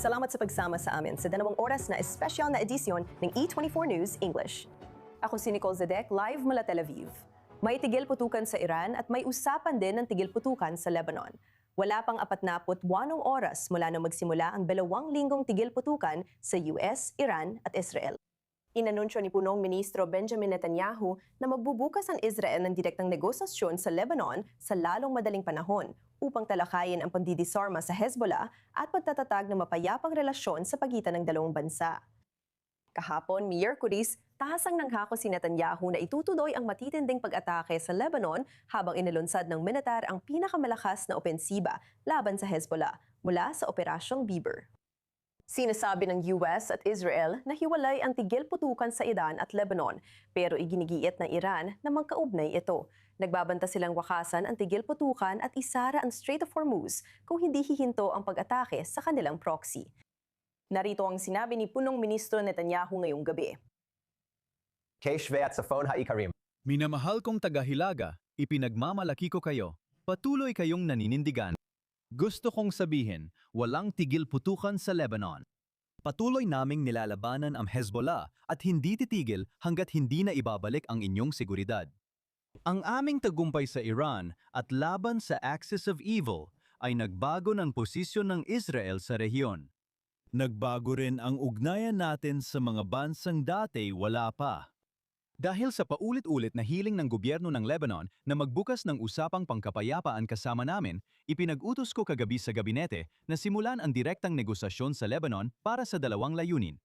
Salamat sa pagsama sa amin sa 2 oras na espesyal na edisyon ng E24 News English. Ako si Nicole Zedek, live mula Tel Aviv. May tigil putukan sa Iran at may usapan din ng tigil putukan sa Lebanon. Wala pang 48 oras mula nang magsimula ang 2 linggong tigil putukan sa US, Iran at Israel. Inanunsyo ni Punong Ministro Benjamin Netanyahu na magbubukas ang Israel ng direktang negosasyon sa Lebanon sa lalong madaling panahon upang talakayin ang pagdidisarma sa Hezbollah at pagtatatag ng mapayapang relasyon sa pagitan ng dalawang bansa. Kahapon, Miyerkules, tahasang nanghako si Netanyahu na itutuloy ang matitinding pag-atake sa Lebanon habang inilunsad ng militar ang pinakamalakas na opensiba laban sa Hezbollah mula sa Operasyong Beaver. Sinasabi ng US at Israel na hiwalay ang tigil putukan sa Iran at Lebanon, pero iginigiit ng Iran na magkaugnay ito. Nagbabanta silang wakasan ang tigil putukan at isara ang Strait of Hormuz kung hindi hihinto ang pag-atake sa kanilang proxy. Narito ang sinabi ni Punong Ministro Netanyahu ngayong gabi. Keshve at sa phone Karim. Minamahal kong tagahilaga, ipinagmamalaki ko kayo. Patuloy kayong naninindigan. Gusto kong sabihin, walang tigil putukan sa Lebanon. Patuloy naming nilalabanan ang Hezbollah at hindi titigil hanggat hindi na ibabalik ang inyong seguridad. Ang aming tagumpay sa Iran at laban sa axis of evil ay nagbago ng posisyon ng Israel sa rehiyon. Nagbago rin ang ugnayan natin sa mga bansang dati wala pa. Dahil sa paulit-ulit na hiling ng gobyerno ng Lebanon na magbukas ng usapang pangkapayapaan kasama namin, ipinag-utos ko kagabi sa gabinete na simulan ang direktang negosasyon sa Lebanon para sa 2 layunin.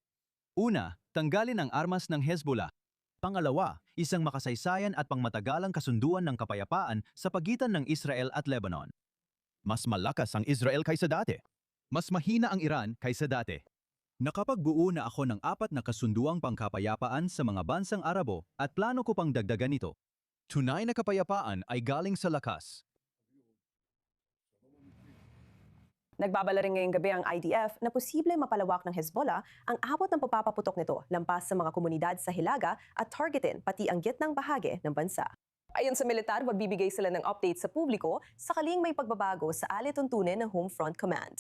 Una, tanggalin ang armas ng Hezbollah. Pangalawa, isang makasaysayan at pangmatagalang kasunduan ng kapayapaan sa pagitan ng Israel at Lebanon. Mas malakas ang Israel kaysa dati. Mas mahina ang Iran kaysa dati. Nakapagbuo na ako ng 4 na kasunduang pangkapayapaan sa mga bansang Arabo at plano ko pang dagdagan ito. Tunay na kapayapaan ay galing sa lakas. Nagbabala rin ngayong gabi ang IDF na posible mapalawak ng Hezbollah ang abot ng pagpapaputok nito lampas sa mga komunidad sa Hilaga at targetin pati ang gitnang bahagi ng bansa. Ayon sa militar, magbibigay sila ng update sa publiko sakaling may pagbabago sa alituntunin ng Home Front Command.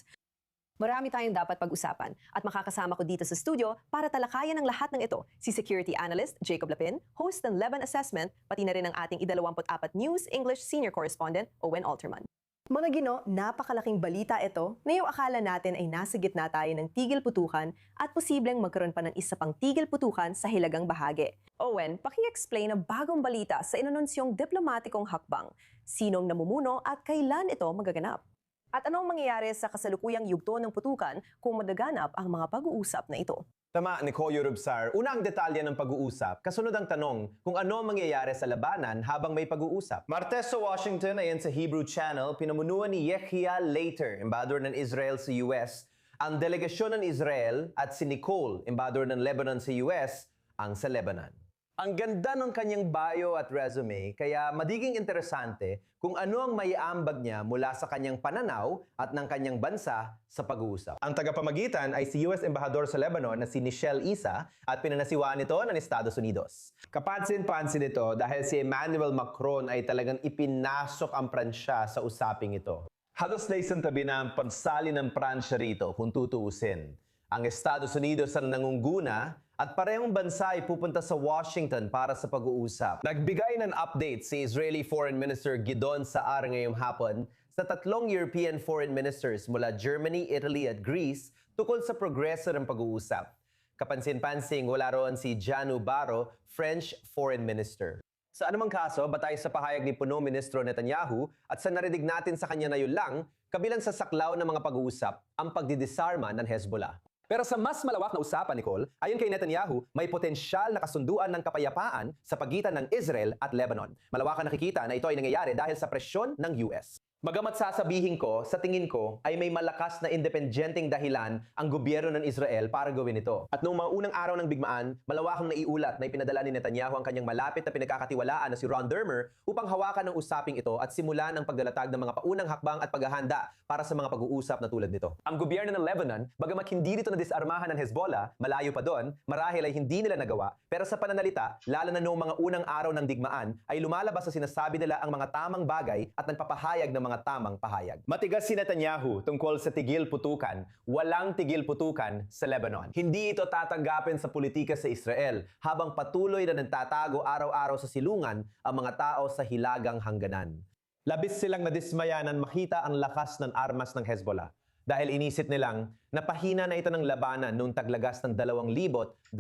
Marami tayong dapat pag-usapan at makakasama ko dito sa studio para talakayan ang lahat ng ito si Security Analyst Jacob Lapin, host ng Leban Assessment, pati na rin ang ating I-24 News English Senior Correspondent Owen Alterman. Mga Gino, napakalaking balita ito na yung akala natin ay nasa gitna tayo ng tigil putukan at posibleng magkaroon pa ng isa pang tigil putukan sa hilagang bahagi. Owen, paki-explain ang bagong balita sa inanunsyong diplomatikong hakbang. Sinong namumuno at kailan ito magaganap? At anong mangyayari sa kasalukuyang yugto ng putukan kung magaganap ang mga pag-uusap na ito? Tama, Nicole Yorubsar. Una ang detalye ng pag-uusap. Kasunod ang tanong kung ano ang mangyayari sa labanan habang may pag-uusap. Martes sa Washington, ayan sa Hebrew Channel, pinamunuan ni Yechiel Later, embador ng Israel sa US, ang delegasyon ng Israel at si Nicole, embador ng Lebanon sa US, ang sa Lebanon. Ang ganda ng kanyang bio at resume, kaya magiging interesante kung ano ang maiambag niya mula sa kanyang pananaw at ng kanyang bansa sa pag-uusap. Ang tagapamagitan ay si US Embahador sa Lebanon na si Nichelle Issa at pinanasiwaan ito ng Estados Unidos. Kapansin-pansin ito dahil si Emmanuel Macron ay talagang ipinasok ang Pransya sa usaping ito. Halos na isang tabi na ang pagsali ng Pransya rito kung tutuusin. Ang Estados Unidos ang nangunguna at parehong bansa ay pupunta sa Washington para sa pag-uusap. Nagbigay ng update si Israeli Foreign Minister Gideon Saar ngayong hapon sa 3 European foreign ministers mula Germany, Italy at Greece tungkol sa progreso ng pag-uusap. Kapansin-pansing wala roon si Giannou Baro, French Foreign Minister. Sa anumang kaso, batay sa pahayag ni Punong Ministro Netanyahu at sa narinig natin sa kanya na yun lang, kabilang sa saklaw ng mga pag-uusap ang pagdidisarma ng Hezbollah. Pero sa mas malawak na usapan, Nicole, ayon kay Netanyahu, may potensyal na kasunduan ng kapayapaan sa pagitan ng Israel at Lebanon. Malawakan nakikita na ito ay nangyayari dahil sa presyon ng US. Magamat sasabihin ko, sa tingin ko, ay may malakas na independenteng dahilan ang gobyerno ng Israel para gawin ito. At noong mga unang araw ng bigmaan, malawakang naiulat na ipinadala ni Netanyahu ang kanyang malapit na pinagkakatiwalaan na si Ron Dermer upang hawakan ang usaping ito at simulan ang paglalatag ng mga paunang hakbang at paghahanda para sa mga pag-uusap na tulad nito. Ang gobyerno ng Lebanon, bagamat hindi dito na-disarmahan ng Hezbollah, malayo pa doon, marahil ay hindi nila nagawa, pero sa pananalita, lalo na noong mga unang araw ng digmaan, ay lumalabas sa sinasabi nila ang mga tamang bagay at nagpapahayag ng mga tamang pahayag. Matigas si Netanyahu tungkol sa tigil putukan, walang tigil putukan sa Lebanon. Hindi ito tatanggapin sa politika sa Israel habang patuloy na nagtatago araw-araw sa silungan ang mga tao sa hilagang hangganan. Labis silang nadismayanan makita ang lakas ng armas ng Hezbollah dahil inisip nilang napahina na ito ng labanan noong taglagas ng 2024.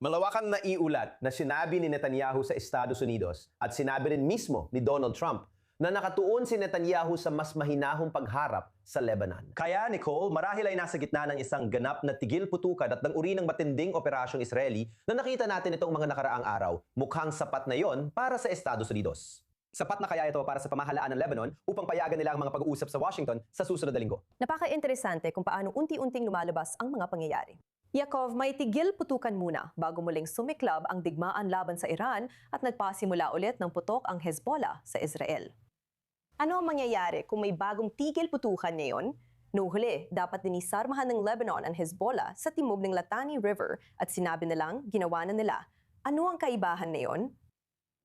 Malawakan na iulat na sinabi ni Netanyahu sa Estados Unidos at sinabi rin mismo ni Donald Trump na nakatuon si Netanyahu sa mas mahinahong pagharap sa Lebanon. Kaya, Nicole, marahil ay nasa gitna ng isang ganap na tigil putukan at ng uri ng matinding operasyong Israeli na nakita natin itong mga nakaraang araw. Mukhang sapat na yon para sa Estados Unidos. Sapat na kaya ito para sa pamahalaan ng Lebanon upang payagan nila ang mga pag-uusap sa Washington sa susunod na linggo? Napaka-interesante kung paano unti-unting lumalabas ang mga pangyayari. Yakov, may tigil putukan muna bago muling sumiklab ang digmaan laban sa Iran at nagpasimula ulit ng putok ang Hezbollah sa Israel. Ano ang mangyayari kung may bagong tigil putukan ngayon? Noong huli, dapat dinisarmahan ng Lebanon ang Hezbollah sa timog ng Litani River at sinabi nilang ginawa na nila. Ano ang kaibahan na yon?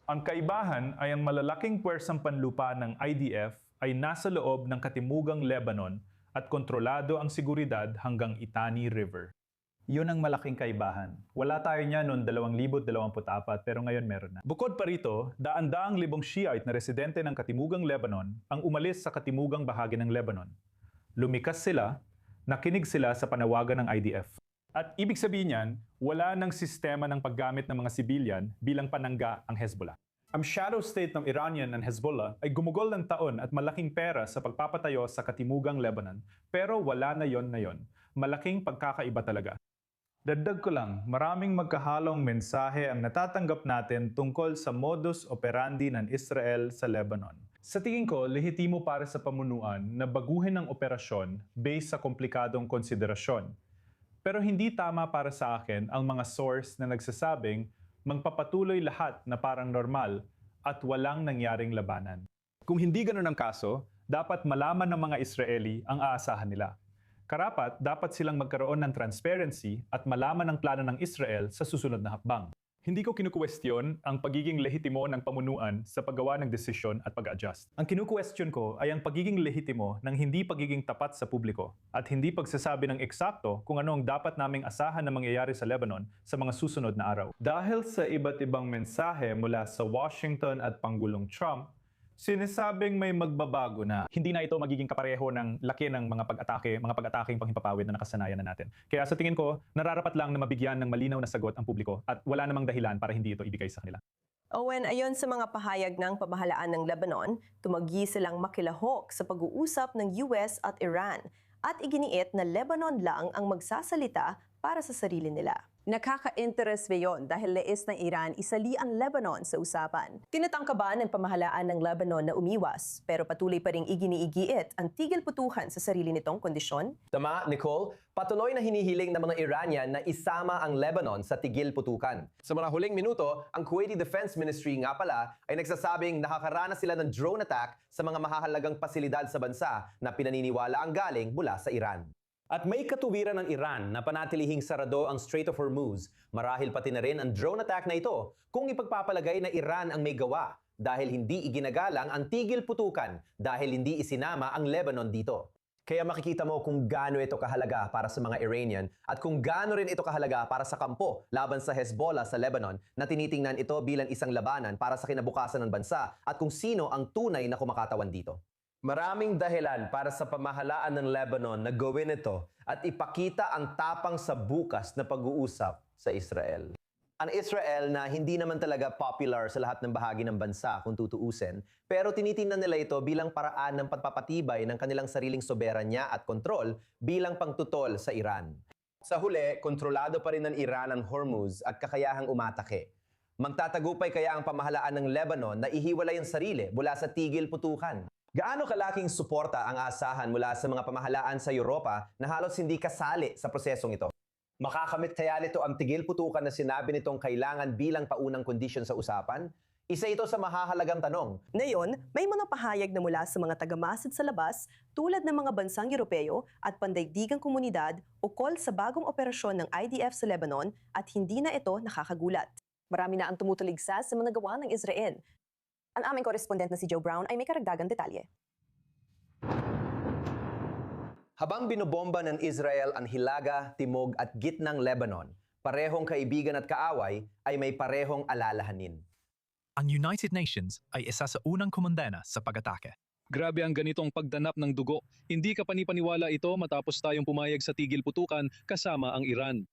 Ang kaibahan ay ang malalaking puwersang panlupa ng IDF ay nasa loob ng katimugang Lebanon at kontrolado ang seguridad hanggang Litani River. Yun ang malaking kaibahan. Wala tayo niya noong 2024 pero ngayon meron na. Bukod pa rito, daan-daang libong Shiite na residente ng katimugang Lebanon ang umalis sa katimugang bahagi ng Lebanon. Lumikas sila, nakinig sila sa panawagan ng IDF. At ibig sabihin niyan, wala ng sistema ng paggamit ng mga sibilyan bilang panangga ang Hezbollah. Ang shadow state ng Iranian and Hezbollah ay gumugol ng taon at malaking pera sa pagpapatayo sa katimugang Lebanon pero wala na yon. Malaking pagkakaiba talaga. Dagdag ko lang, maraming magkahalong mensahe ang natatanggap natin tungkol sa modus operandi ng Israel sa Lebanon. Sa tingin ko, lehitimo para sa pamunuan na baguhin ang operasyon based sa komplikadong konsiderasyon. Pero hindi tama para sa akin ang mga source na nagsasabing magpapatuloy lahat na parang normal at walang nangyaring labanan. Kung hindi ganun ang kaso, dapat malaman ng mga Israeli ang aasahan nila. Karapat, dapat silang magkaroon ng transparency at malaman ang plano ng Israel sa susunod na hakbang. Hindi ko kinukwestiyon ang pagiging lehitimo ng pamunuan sa paggawa ng desisyon at pag-adjust. Ang kinukwestiyon ko ay ang pagiging lehitimo ng hindi pagiging tapat sa publiko at hindi pagsasabi ng eksakto kung ano ang dapat naming asahan na mangyayari sa Lebanon sa mga susunod na araw. Dahil sa iba't ibang mensahe mula sa Washington at Pangulong Trump, sinasabing may magbabago na. Hindi na ito magiging kapareho ng laki ng mga pag-ataking panghimpapawid na nakasanayan na natin. Kaya sa tingin ko, nararapat lang na mabigyan ng malinaw na sagot ang publiko at wala namang dahilan para hindi ito ibigay sa kanila. Owen, ayon sa mga pahayag ng pamahalaan ng Lebanon, tumagi silang makilahok sa pag-uusap ng US at Iran at iginiit na Lebanon lang ang magsasalita para sa sarili nila. Nakaka-interest ba yun dahil leis ng Iran isali ang Lebanon sa usapan? Tinatangkaban ng pamahalaan ng Lebanon na umiwas pero patuloy pa ring iginiigiit ang tigil putukan sa sarili nitong kondisyon? Tama, Nicole. Patuloy na hinihiling ng mga Iranian na isama ang Lebanon sa tigil putukan. Sa mga huling minuto, ang Kuwaiti Defense Ministry nga pala ay nagsasabing nakakaranas sila ng drone attack sa mga mahahalagang pasilidad sa bansa na pinaniniwala ang galing mula sa Iran. At may katuwiran ng Iran na panatilihing sarado ang Strait of Hormuz. Marahil pati na rin ang drone attack na ito kung ipagpapalagay na Iran ang may gawa dahil hindi iginagalang ang tigil putukan dahil hindi isinama ang Lebanon dito. Kaya makikita mo kung gaano ito kahalaga para sa mga Iranian at kung gaano rin ito kahalaga para sa kampo laban sa Hezbollah sa Lebanon na tinitingnan ito bilang isang labanan para sa kinabukasan ng bansa at kung sino ang tunay na kumakatawan dito. Maraming dahilan para sa pamahalaan ng Lebanon na gawin ito at ipakita ang tapang sa bukas na pag-uusap sa Israel. Ang Israel na hindi naman talaga popular sa lahat ng bahagi ng bansa kung tutuusin, pero tinitingnan nila ito bilang paraan ng pagpapatibay ng kanilang sariling soberanya at kontrol bilang pangtutol sa Iran. Sa huli, kontrolado pa rin ng Iran ang Hormuz at kakayahang umatake. Magtatagupay kaya ang pamahalaan ng Lebanon na ihiwalay ang sarili mula sa tigil putukan. Gaano kalaking suporta ang asahan mula sa mga pamahalaan sa Europa na halos hindi kasali sa prosesong ito? Makakamit kaya nito ang tigil putukan na sinabi nitong kailangan bilang paunang kondisyon sa usapan? Isa ito sa mahahalagang tanong. Ngayon, may mga pahayag na mula sa mga tagamasid sa labas tulad ng mga bansang Europeo at pandaigdigang komunidad ukol sa bagong operasyon ng IDF sa Lebanon at hindi na ito nakakagulat. Marami na ang tumutuligsa sa mga gawa ng Israel. Ang aming korespondent na si Joe Brown ay may karagdagang detalye. Habang binobomba ng Israel ang hilaga, timog at gitnang Lebanon, parehong kaibigan at kaaway ay may parehong alalahanin. Ang United Nations ay isa sa unang kumondena sa pag-atake. Grabe ang ganitong pagdanap ng dugo. Hindi ka panipaniwala ito matapos tayong pumayag sa tigil putukan kasama ang Iran.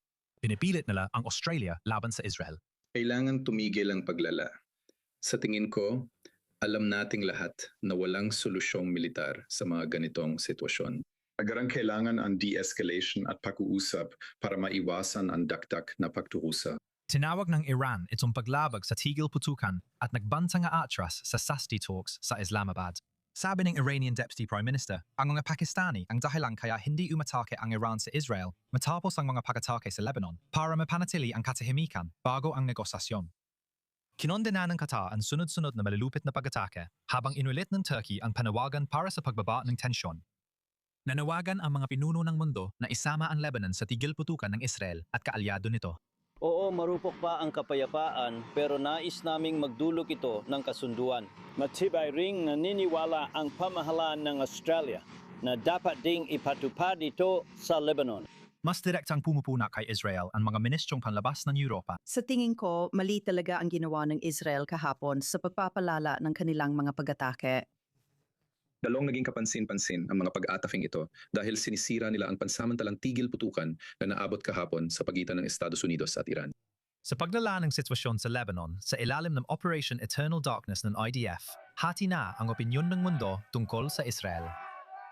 Pinipilit nila ang Australia laban sa Israel. Kailangan tumigil ang paglala. Sa tingin ko, alam nating lahat na walang solusyong militar sa mga ganitong sitwasyon. Agarang kailangan ang de-escalation at pag-uusap para maiwasan ang dakdak na pagturusa. Tinawag ng Iran itong paglabag sa tigil putukan at nagbanta nga atras sa SASD talks sa Islamabad. Sabi ng Iranian Deputy Prime Minister, ang mga Pakistani ang dahilan kaya hindi umatake ang Iran sa Israel matapos ang mga pag-atake sa Lebanon para mapanatili ang katahimikan bago ang negosasyon. Kinondena ng Qatar ang sunod-sunod na malulupit na pag-atake habang inulit ng Turkey ang panawagan para sa pagbaba ng tensyon. Nanawagan ang mga pinuno ng mundo na isama ang Lebanon sa tigil putukan ng Israel at kaalyado nito. Oo, marupok pa ang kapayapaan pero nais naming magdulog ito ng kasunduan. Matibay ring naniniwala ang pamahalaan ng Australia na dapat ding ipatupad ito sa Lebanon. Mas direktang pumupuna kay Israel ang mga ministrong panlabas ng Europa. Sa tingin ko, mali talaga ang ginawa ng Israel kahapon sa pagpapalala ng kanilang mga pag-atake. Dalawang naging kapansin-pansin ang mga pag-atafing ito dahil sinisira nila ang pansamantalang tigil putukan na naabot kahapon sa pagitan ng Estados Unidos at Iran. Sa paglala ng sitwasyon sa Lebanon, sa ilalim ng Operation Eternal Darkness ng IDF, hati na ang opinyon ng mundo tungkol sa Israel.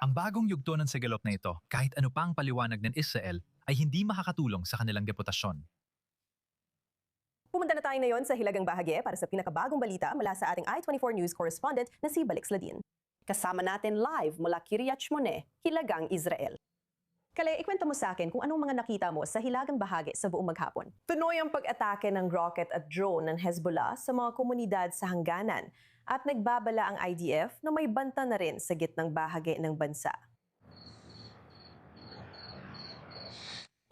Ang bagong yugto ng sigalot na ito, kahit ano pang paliwanag ng Israel, ay hindi makakatulong sa kanilang reputasyon. Pumunta na tayo ngayon sa hilagang bahagi para sa pinakabagong balita mula sa ating I-24 News correspondent na si Balix Ladin. Kasama natin live mula Kiryat Shmone, Hilagang Israel. Kale, ikwento mo sa akin kung anong mga nakita mo sa hilagang bahagi sa buong maghapon. Tuloy ang pag-atake ng rocket at drone ng Hezbollah sa mga komunidad sa hangganan at nagbabala ang IDF na may banta na rin sa gitnang bahagi ng bansa.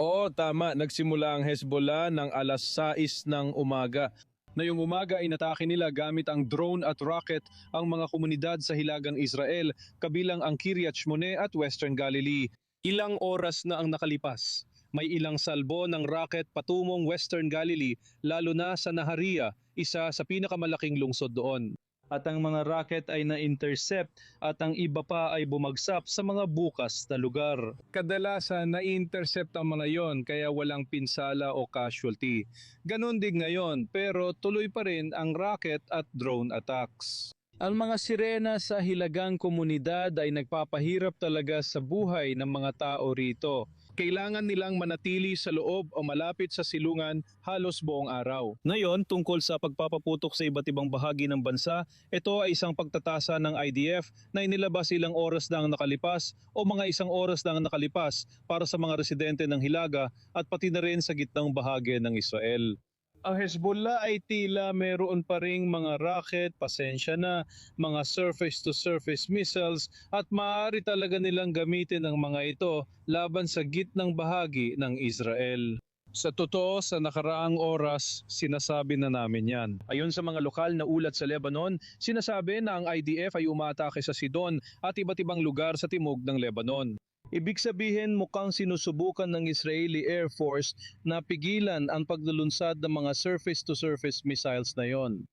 Oo, tama. Nagsimula ang Hezbollah ng alas 6 ng umaga. Ngayong umaga inatake nila gamit ang drone at rocket ang mga komunidad sa Hilagang Israel, kabilang ang Kiryat Shmone at Western Galilee. Ilang oras na ang nakalipas. May ilang salbo ng rocket patungong Western Galilee, lalo na sa Nahariya, isa sa pinakamalaking lungsod doon. At ang mga rocket ay na-intercept at ang iba pa ay bumagsak sa mga bukas na lugar. Kadalasan na-intercept ang mga yon kaya walang pinsala o casualty. Ganon din ngayon pero tuloy pa rin ang rocket at drone attacks. Ang mga sirena sa hilagang komunidad ay nagpapahirap talaga sa buhay ng mga tao rito. Kailangan nilang manatili sa loob o malapit sa silungan halos buong araw. Ngayon, tungkol sa pagpapaputok sa iba't ibang bahagi ng bansa, ito ay isang pagtatasa ng IDF na inilabas ilang oras na ang nakalipas o mga isang oras na ang nakalipas para sa mga residente ng Hilaga at pati na rin sa gitnang bahagi ng Israel. Ang Hezbollah ay tila meron pa ring mga rocket, pasensya na, mga surface-to-surface missiles at maaari talaga nilang gamitin ang mga ito laban sa gitnang bahagi ng Israel. Sa totoo, sa nakaraang oras, sinasabi na namin yan. Ayon sa mga lokal na ulat sa Lebanon, sinasabi na ang IDF ay umaatake sa Sidon at iba't ibang lugar sa timog ng Lebanon. Ibig sabihin mukhang sinusubukan ng Israeli Air Force na pigilan ang paglulunsad ng mga surface-to-surface missiles na yon.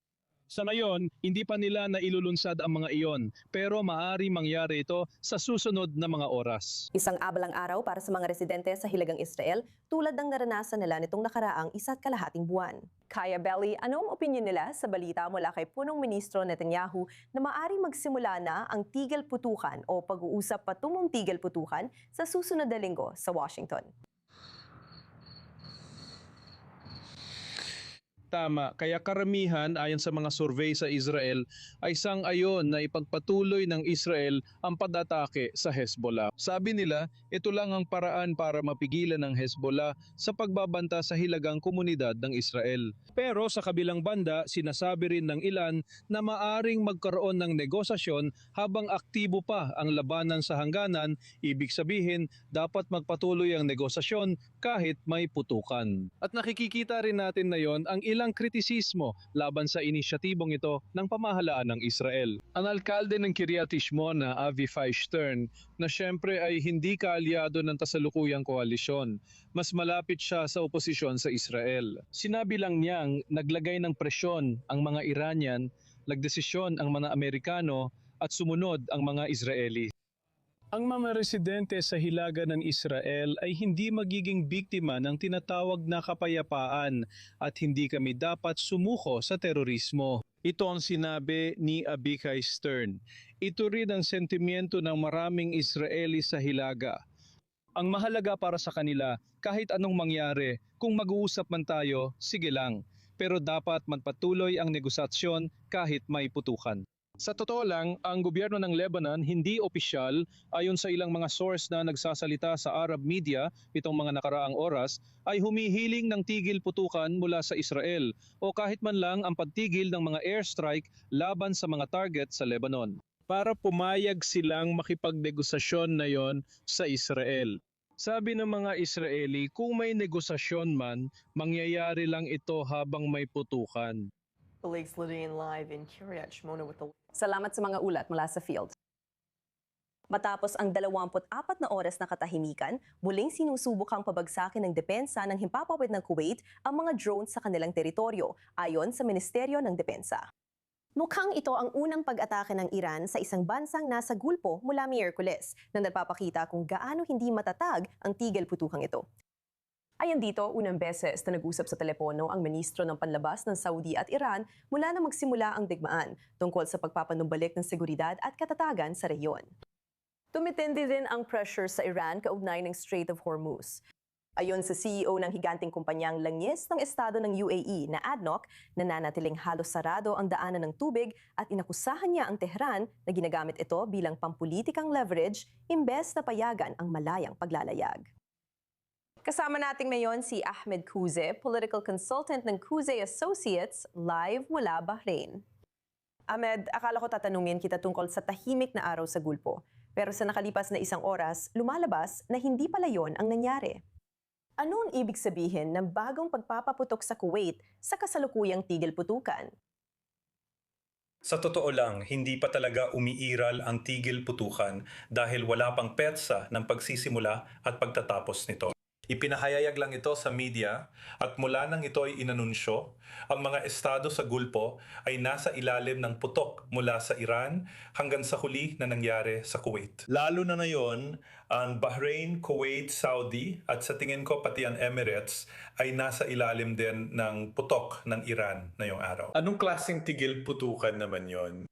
Sa ngayon, hindi pa nila na ilulunsad ang mga iyon, pero maaari mangyari ito sa susunod na mga oras. Isang abalang araw para sa mga residente sa Hilagang Israel tulad ng naranasan nila nitong nakaraang 1.5 buwan. Kaya Belly, anong opinion nila sa balita mula kay Punong Ministro Netanyahu na maaari magsimula na ang tigil putukan o pag-uusap patungong tigil putukan sa susunod na linggo sa Washington? Tama, kaya karamihan ayon sa mga survey sa Israel ay sang-ayon na ipagpatuloy ng Israel ang pag-atake sa Hezbollah. Sabi nila, ito lang ang paraan para mapigilan ng Hezbollah sa pagbabanta sa hilagang komunidad ng Israel. Pero sa kabilang banda, sinasabi rin ng ilan na maaring magkaroon ng negosasyon habang aktibo pa ang labanan sa hangganan, ibig sabihin dapat magpatuloy ang negosasyon kahit may putukan. At nakikita rin natin na yon ang ilang kanilang kritisismo laban sa inisyatibong ito ng pamahalaan ng Israel. Ang alkalde ng Kiryat Shmona, Avifai Stern, na siyempre ay hindi kaalyado ng kasalukuyang koalisyon. Mas malapit siya sa oposisyon sa Israel. Sinabi lang niyang naglagay ng presyon ang mga Iranian, nagdesisyon ang mga Amerikano at sumunod ang mga Israeli. Ang mga residente sa hilaga ng Israel ay hindi magiging biktima ng tinatawag na kapayapaan at hindi kami dapat sumuko sa terorismo. Ito ang sinabi ni Abikai Stern. Ito rin ang sentimiento ng maraming Israeli sa hilaga. Ang mahalaga para sa kanila, kahit anong mangyari, kung mag-uusap man tayo, sige lang. Pero dapat magpatuloy ang negosasyon kahit may putukan. Sa totoo lang, ang gobyerno ng Lebanon hindi opisyal ayon sa ilang mga source na nagsasalita sa Arab media itong mga nakaraang oras ay humihiling ng tigil putukan mula sa Israel o kahit man lang ang pagtigil ng mga airstrike laban sa mga target sa Lebanon. Para pumayag silang makipagnegosasyon na yon sa Israel. Sabi ng mga Israeli, kung may negosasyon man, mangyayari lang ito habang may putukan. Colleagues Lydian live in Kiryat Shmona with the... Salamat sa mga ulat mula sa field. Matapos ang 24 na oras na katahimikan, muling sinusubukang pabagsakin ng depensa ng himpapawid ng Kuwait ang mga drones sa kanilang teritoryo, ayon sa Ministeryo ng Depensa. Mukhang ito ang unang pag-atake ng Iran sa isang bansang nasa gulpo mula Miyerkules, na nagpapakita kung gaano hindi matatag ang tigil putukang ito. Ayan dito, unang beses na nag-usap sa telepono ang ministro ng panlabas ng Saudi at Iran mula na magsimula ang digmaan tungkol sa pagpapanumbalik ng seguridad at katatagan sa rehiyon. Tumitindi din ang pressure sa Iran kaugnay ng Strait of Hormuz. Ayon sa CEO ng higanting kumpanyang langis ng estado ng UAE na ADNOC, nananatiling halos sarado ang daanan ng tubig at inakusahan niya ang Tehran na ginagamit ito bilang pampulitikang leverage imbes na payagan ang malayang paglalayag. Kasama natin ngayon si Ahmed Kuze, political consultant ng Kuze Associates, live mula Bahrain. Ahmed, akala ko tatanungin kita tungkol sa tahimik na araw sa gulpo. Pero sa nakalipas na isang oras, lumalabas na hindi pala yon ang nangyari. Ano ang ibig sabihin ng bagong pagpapaputok sa Kuwait sa kasalukuyang tigil putukan? Sa totoo lang, hindi pa talaga umiiral ang tigil putukan dahil wala pang petsa ng pagsisimula at pagtatapos nito. Ipinahayag lang ito sa media at mula nang ito ay inanunsyo, ang mga estado sa Gulpo ay nasa ilalim ng putok mula sa Iran hanggang sa huli na nangyari sa Kuwait. Lalo na ngayon, ang Bahrain, Kuwait, Saudi at sa tingin ko pati ang Emirates ay nasa ilalim din ng putok ng Iran ngayong araw. Anong klaseng tigil putukan naman yon?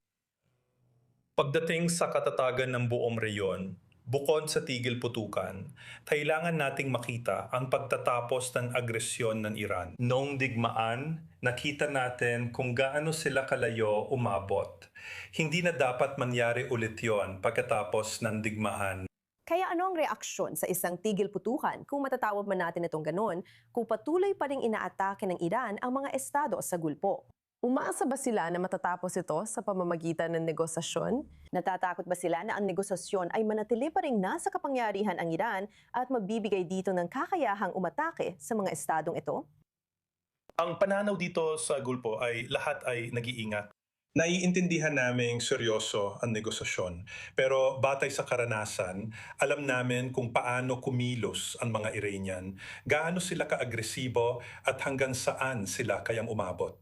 Pagdating sa katatagan ng buong reyon, bukod sa tigil putukan, kailangan nating makita ang pagtatapos ng agresyon ng Iran. Noong digmaan, nakita natin kung gaano sila kalayo umabot. Hindi na dapat mangyari ulit yon pagkatapos ng digmaan. Kaya ano ang reaksyon sa isang tigil putukan kung matatawag man natin itong ganon, kung patuloy pa ring inaatake ng Iran ang mga estado sa gulpo? Umaasa ba sila na matatapos ito sa pamamagitan ng negosasyon? Natatakot ba sila na ang negosasyon ay manatili pa rin nasa kapangyarihan ang Iran at magbibigay dito ng kakayahang umatake sa mga estadong ito? Ang pananaw dito sa Gulpo ay lahat ay nag-iingat. Naiintindihan naming seryoso ang negosasyon, pero batay sa karanasan, alam namin kung paano kumilos ang mga Iranian, gaano sila ka-agresibo at hanggang saan sila kayang umabot.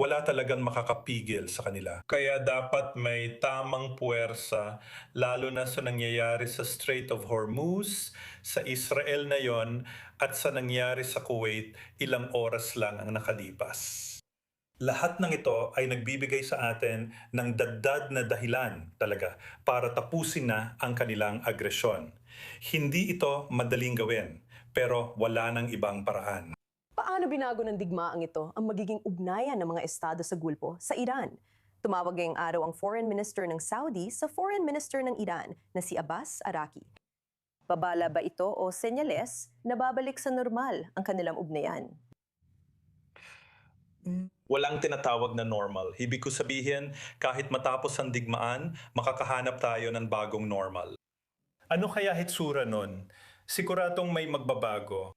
Wala talagang makakapigil sa kanila. Kaya dapat may tamang puwersa, lalo na sa nangyayari sa Strait of Hormuz, sa Israel na yon, at sa nangyari sa Kuwait, ilang oras lang ang nakalipas. Lahat ng ito ay nagbibigay sa atin ng dagdag na dahilan talaga para tapusin na ang kanilang agresyon. Hindi ito madaling gawin, pero wala nang ibang paraan. Paano binago ng digmaang ito ang magiging ugnayan ng mga estado sa Gulpo sa Iran? Tumawag ngayong araw ang Foreign Minister ng Saudi sa Foreign Minister ng Iran na si Abbas Araki. Babala ba ito o senyales na babalik sa normal ang kanilang ugnayan? Walang tinatawag na normal. Ibig ko sabihin, kahit matapos ang digmaan, makakahanap tayo ng bagong normal. Ano kaya hitsura nun? Siguradong may magbabago.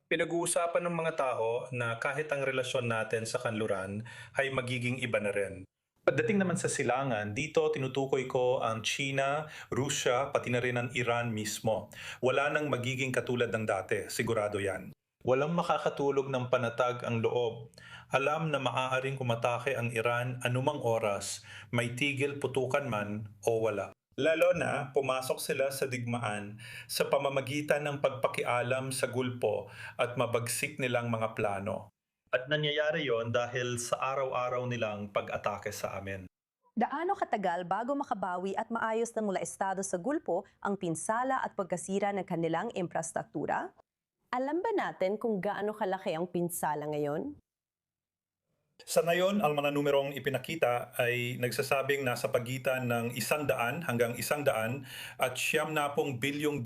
Pinag-uusapan ng mga tao na kahit ang relasyon natin sa kanluran ay magiging iba na rin. Pagdating naman sa silangan, dito tinutukoy ko ang China, Russia, pati na rin ang Iran mismo. Wala nang magiging katulad ng dati, sigurado yan. Walang makakatulog ng panatag ang loob. Alam na maaaring umatake ang Iran anumang oras, may tigil putukan man o wala. Lalo na pumasok sila sa digmaan sa pamamagitan ng pagpakialam sa gulpo at mabagsik nilang mga plano. At nangyayari yon dahil sa araw-araw nilang pag-atake sa amin. Gaano katagal bago makabawi at maayos na mula estado sa gulpo ang pinsala at pagkasira ng kanilang infrastruktura? Alam ba natin kung gaano kalaki ang pinsala ngayon? Sa ngayon, ang mga numerong ipinakita ay nagsasabing nasa pagitan ng 100 hanggang 100 at $90 bilyong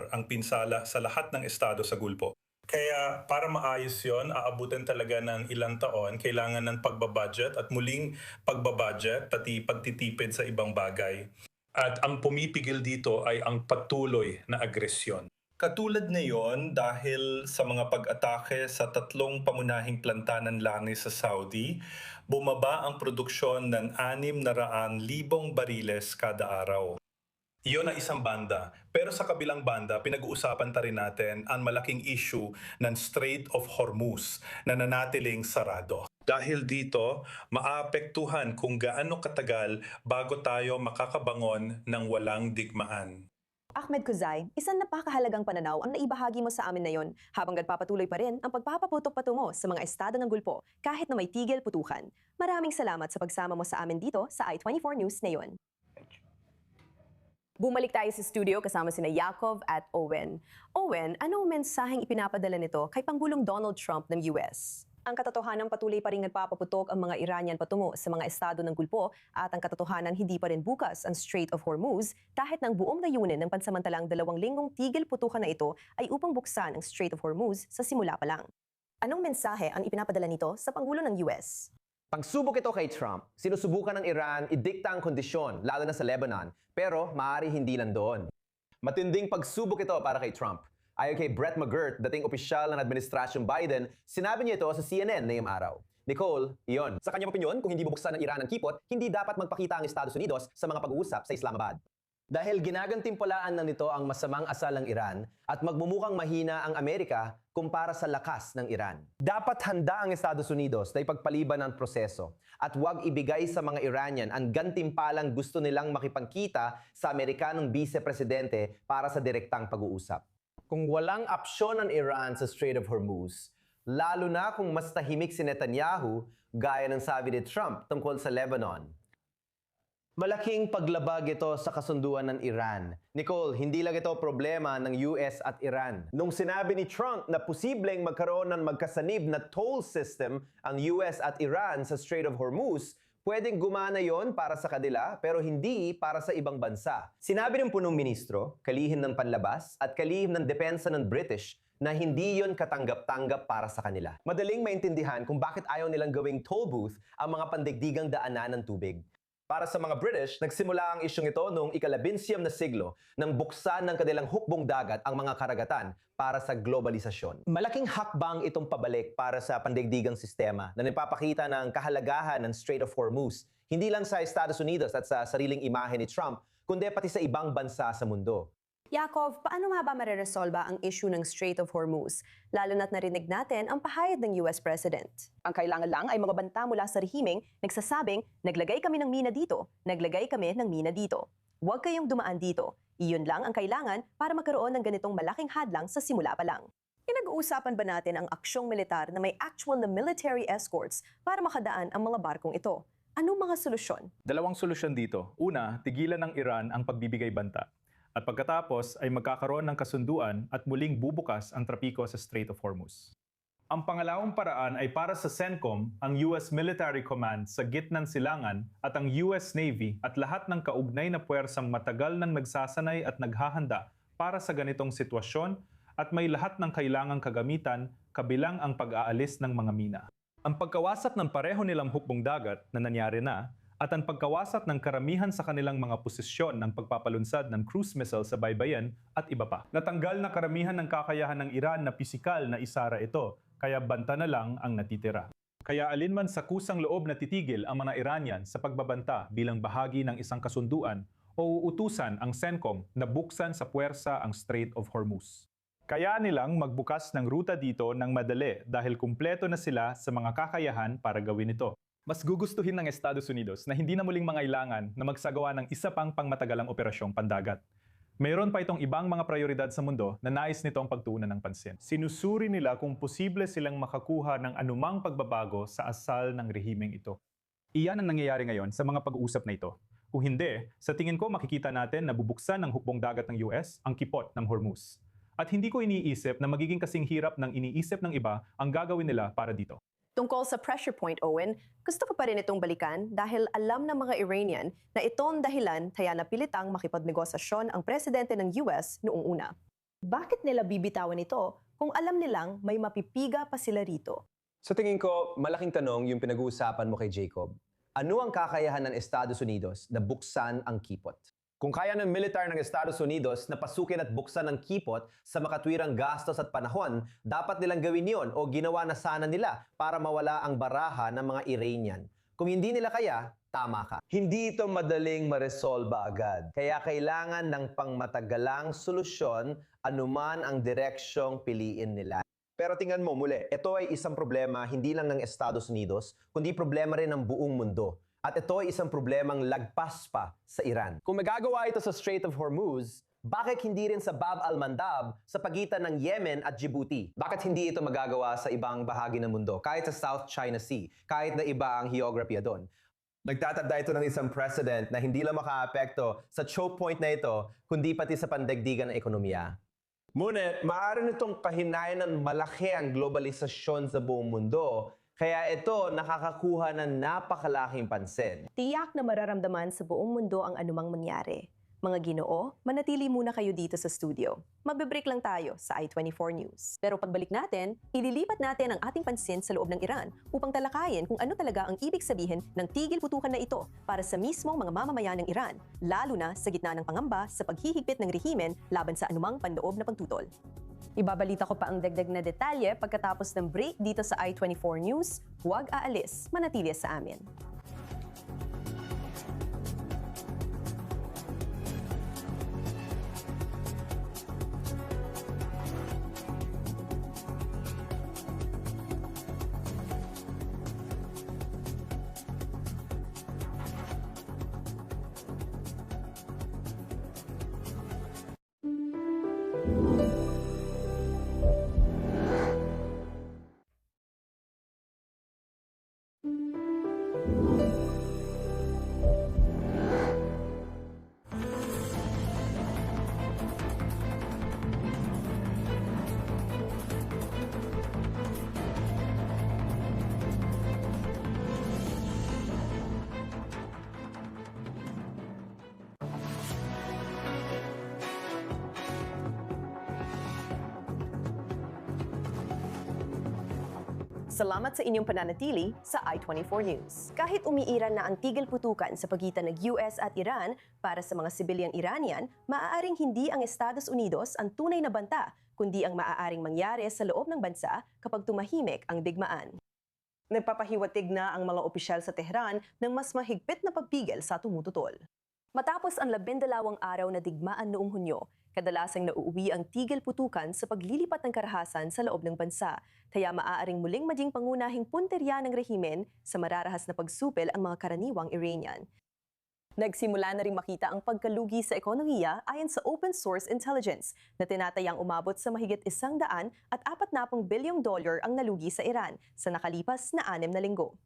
ang pinsala sa lahat ng estado sa gulpo. Kaya para maayos yon, aabutin talaga ng ilang taon, kailangan ng pagbabudget at muling pagbabudget, pati pagtitipid sa ibang bagay. At ang pumipigil dito ay ang patuloy na agresyon. Katulad ngayon dahil sa mga pag-atake sa 3 pamunahing planta ng langis sa Saudi, bumaba ang produksyon ng 600,000 bariles kada araw. Iyon ang isang banda. Pero sa kabilang banda, pinag-uusapan ta rin natin ang malaking issue ng Strait of Hormuz na nanatiling sarado. Dahil dito, maapektuhan kung gaano katagal bago tayo makakabangon ng walang digmaan. Ahmed Kuzay, isang napakahalagang pananaw ang naibahagi mo sa amin na yon habang nagpapatuloy pa rin ang pagpapaputok patungo sa mga estado ng gulpo kahit na may tigil putukan. Maraming salamat sa pagsama mo sa amin dito sa I24 News ngayon. Bumalik tayo sa studio kasama sina Yakov at Owen. Owen, anong mensaheng ipinapadala nito kay Pangulong Donald Trump ng US? Ang katotohanan patuloy pa rin nagpapaputok ang mga Iranian patungo sa mga estado ng gulpo at ang katotohanan hindi pa rin bukas ang Strait of Hormuz kahit ng buong layunin ng pansamantalang 2 linggong tigil putukan na ito ay upang buksan ang Strait of Hormuz sa simula pa lang. Anong mensahe ang ipinapadala nito sa Pangulo ng US? Pagsubok ito kay Trump, sinusubukan ng Iran idikta ang kondisyon, lalo na sa Lebanon, pero maaari hindi lang doon. Matinding pagsubok ito para kay Trump. Ayon kay Brett McGirt, dating opisyal ng Administrasyong Biden, sinabi niya ito sa CNN ngayong araw. Nicole, iyon. Sa kanyang opinyon, kung hindi bubuksan ng Iran ang kipot, hindi dapat magpakita ang Estados Unidos sa mga pag-uusap sa Islamabad. Dahil ginagantimpalaan na nito ang masamang asal ng Iran at magmumukhang mahina ang Amerika kumpara sa lakas ng Iran. Dapat handa ang Estados Unidos na ipagpaliban ang proseso at huwag ibigay sa mga Iranian ang gantimpalang gusto nilang makipagkita sa Amerikanong vice-presidente para sa direktang pag-uusap. Kung walang opsyon ng Iran sa Strait of Hormuz, lalo na kung mas tahimik si Netanyahu, gaya ng sabi ni Trump tungkol sa Lebanon, malaking paglabag ito sa kasunduan ng Iran. Nicole, hindi lang ito problema ng US at Iran. Nung sinabi ni Trump na posibleng magkaroon ng magkasanib na toll system ang US at Iran sa Strait of Hormuz, pwedeng gumana yon para sa kanila pero hindi para sa ibang bansa. Sinabi ng punong ministro, kalihim ng panlabas at kalihim ng depensa ng British na hindi yon katanggap-tanggap para sa kanila. Madaling maintindihan kung bakit ayaw nilang gawing toll booth ang mga pandigdigang daanan ng tubig. Para sa mga British, nagsimula ang isyong ito noong ika-19 na siglo nang buksan ng kanilang hukbong dagat ang mga karagatan para sa globalisasyon. Malaking hakbang itong pabalik para sa pandigdigang sistema na nagpapakita ng kahalagahan ng Strait of Hormuz, hindi lang sa Estados Unidos at sa sariling imahe ni Trump, kundi pati sa ibang bansa sa mundo. Yakov, paano nga ba mareresolba ang issue ng Strait of Hormuz? Lalo na't narinig natin ang pahayag ng US President. Ang kailangan lang ay mga banta mula sa rehimeng nagsasabing, naglagay kami ng mina dito, naglagay kami ng mina dito. Huwag kayong dumaan dito. Iyon lang ang kailangan para magkaroon ng ganitong malaking hadlang sa simula pa lang. Pinag-uusapan ba natin ang aksyong militar na may actual na military escorts para makadaan ang mga barkong ito? Anong mga solusyon? 2 solusyon dito. Una, tigilan ng Iran ang pagbibigay banta. At pagkatapos ay magkakaroon ng kasunduan at muling bubukas ang trapiko sa Strait of Hormuz. Ang pangalawang paraan ay para sa CENTCOM, ang US Military Command sa gitnang silangan at ang US Navy at lahat ng kaugnay na puwersang matagal nang nagsasanay at naghahanda para sa ganitong sitwasyon at may lahat ng kailangang kagamitan kabilang ang pag-aalis ng mga mina. Ang pagkawasak ng pareho nilang hukbong dagat na nangyari na at ang pagkawasak ng karamihan sa kanilang mga posisyon ng pagpapalunsad ng cruise missile sa baybayin at iba pa. Natanggal na karamihan ng kakayahan ng Iran na pisikal na isara ito, kaya banta na lang ang natitira. Kaya alinman sa kusang loob na titigil ang mga Iranian sa pagbabanta bilang bahagi ng isang kasunduan o uutusan ang CENTCOM na buksan sa puwersa ang Strait of Hormuz. Kaya nilang magbukas ng ruta dito ng madali dahil kumpleto na sila sa mga kakayahan para gawin ito. Mas gugustuhin ng Estados Unidos na hindi na muling mangailangan na magsagawa ng isa pang pangmatagalang operasyong pandagat. Mayroon pa itong ibang mga prioridad sa mundo na nais nitong pagtuunan ng pansin. Sinusuri nila kung posible silang makakuha ng anumang pagbabago sa asal ng rehimeng ito. Iyan ang nangyayari ngayon sa mga pag-uusap na ito. Kung hindi, sa tingin ko makikita natin na bubuksan ng hukbong dagat ng US ang kipot ng Hormuz. At hindi ko iniisip na magiging kasing hirap ng iniisip ng iba ang gagawin nila para dito. Tungkol sa pressure point, Owen, gusto ko pa rin itong balikan dahil alam ng mga Iranian na ito ang dahilan kaya napilitang makipagnegosasyon ang presidente ng US noong una. Bakit nila bibitawan ito kung alam nilang may mapipiga pa sila rito? Sa tingin ko, malaking tanong yung pinag-uusapan mo kay Jacob. Ano ang kakayahan ng Estados Unidos na buksan ang kipot? Kung kaya ng militar ng Estados Unidos na pasukin at buksan ang kipot sa makatwirang gastos at panahon, dapat nilang gawin yon o ginawa na sana nila para mawala ang baraha ng mga Iranian. Kung hindi nila kaya, tama ka. Hindi ito madaling maresolba agad. Kaya kailangan ng pangmatagalang solusyon anuman ang direksyong piliin nila. Pero tingnan mo muli, ito ay isang problema hindi lang ng Estados Unidos, kundi problema rin ng buong mundo. At ito ay isang problemang lagpas pa sa Iran. Kung magagawa ito sa Strait of Hormuz, bakit hindi rin sa Bab al-Mandab sa pagitan ng Yemen at Djibouti? Bakit hindi ito magagawa sa ibang bahagi ng mundo, kahit sa South China Sea, kahit na iba ang geography doon? Nagtatanda ito ng isang precedent na hindi lang makaapekto sa choke point na ito, kundi pati sa pandaigdigan ng ekonomiya. Ngunit, maaari nitong kahinayan ng malaki ang globalisasyon sa buong mundo. Kaya ito nakakakuha ng napakalaking pansin. Tiyak na mararamdaman sa buong mundo ang anumang mangyari. Mga Ginoo, manatili muna kayo dito sa studio. Magbe-break lang tayo sa I-24 News. Pero pagbalik natin, ililipat natin ang ating pansin sa loob ng Iran upang talakayin kung ano talaga ang ibig sabihin ng tigil putukan na ito para sa mismong mga mamamayan ng Iran, lalo na sa gitna ng pangamba sa paghihigpit ng rehimen laban sa anumang panloob na pagtutol. Ibabalita ko pa ang dagdag na detalye pagkatapos ng break dito sa I-24 News. Huwag aalis, manatili sa amin. Salamat sa inyong pananatili sa I-24 News. Kahit umiiran na ang tigil putukan sa pagitan ng US at Iran para sa mga sibilyang Iranian, maaaring hindi ang Estados Unidos ang tunay na banta, kundi ang maaaring mangyari sa loob ng bansa kapag tumahimik ang digmaan. Nagpapahiwatig na ang mga opisyal sa Tehran ng mas mahigpit na pagpigil sa tumututol. Matapos ang 12 araw na digmaan noong Hunyo, kadalasang nauuwi ang tigil putukan sa paglilipat ng karahasan sa loob ng bansa, kaya maaaring muling maging pangunahing punterya ng rehimen sa mararahas na pagsupil ang mga karaniwang Iranian. Nagsimula na rin makita ang pagkalugi sa ekonomiya ayon sa open source intelligence na tinatayang umabot sa mahigit $140 bilyong ang nalugi sa Iran sa nakalipas na 6 na linggo.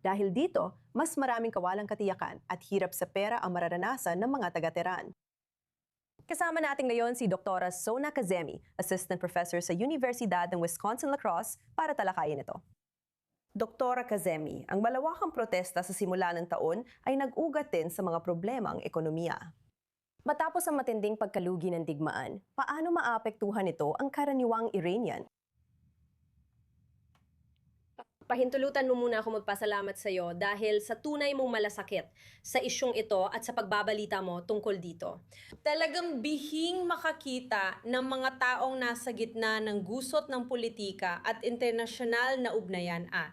Dahil dito, mas maraming kawalang katiyakan at hirap sa pera ang mararanasan ng mga taga-Tehran. Kasama natin ngayon si Dr. Sona Kazemi, Assistant Professor sa Universidad ng Wisconsin-La Crosse para talakayin ito. Dr. Kazemi, ang malawakang protesta sa simula ng taon ay nag-ugat din sa mga problemang ekonomiya. Matapos ang matinding pagkalugi ng digmaan, paano maapektuhan ito ang karaniwang Iranian? Pahintulutan mo muna ako magpasalamat sa iyo dahil sa tunay mong malasakit sa isyong ito at sa pagbabalita mo tungkol dito. Talagang bihing makakita ng mga taong nasa gitna ng gusot ng politika at internasyonal na ugnayan at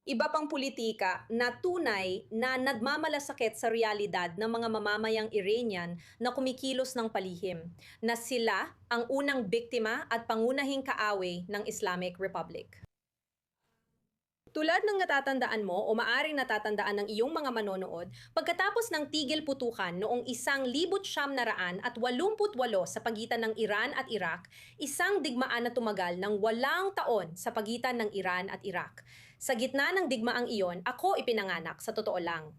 iba pang politika na tunay na nagmamalasakit sa realidad ng mga mamamayang Iranian na kumikilos ng palihim, na sila ang unang biktima at pangunahing kaaway ng Islamic Republic. Tulad ng natatandaan mo o maaring natatandaan ng iyong mga manonood, pagkatapos ng tigil putukan noong 1988 sa pagitan ng Iran at Iraq, isang digmaan na tumagal ng 8 taon sa pagitan ng Iran at Iraq. Sa gitna ng digmaang iyon, ako ipinanganak sa totoo lang.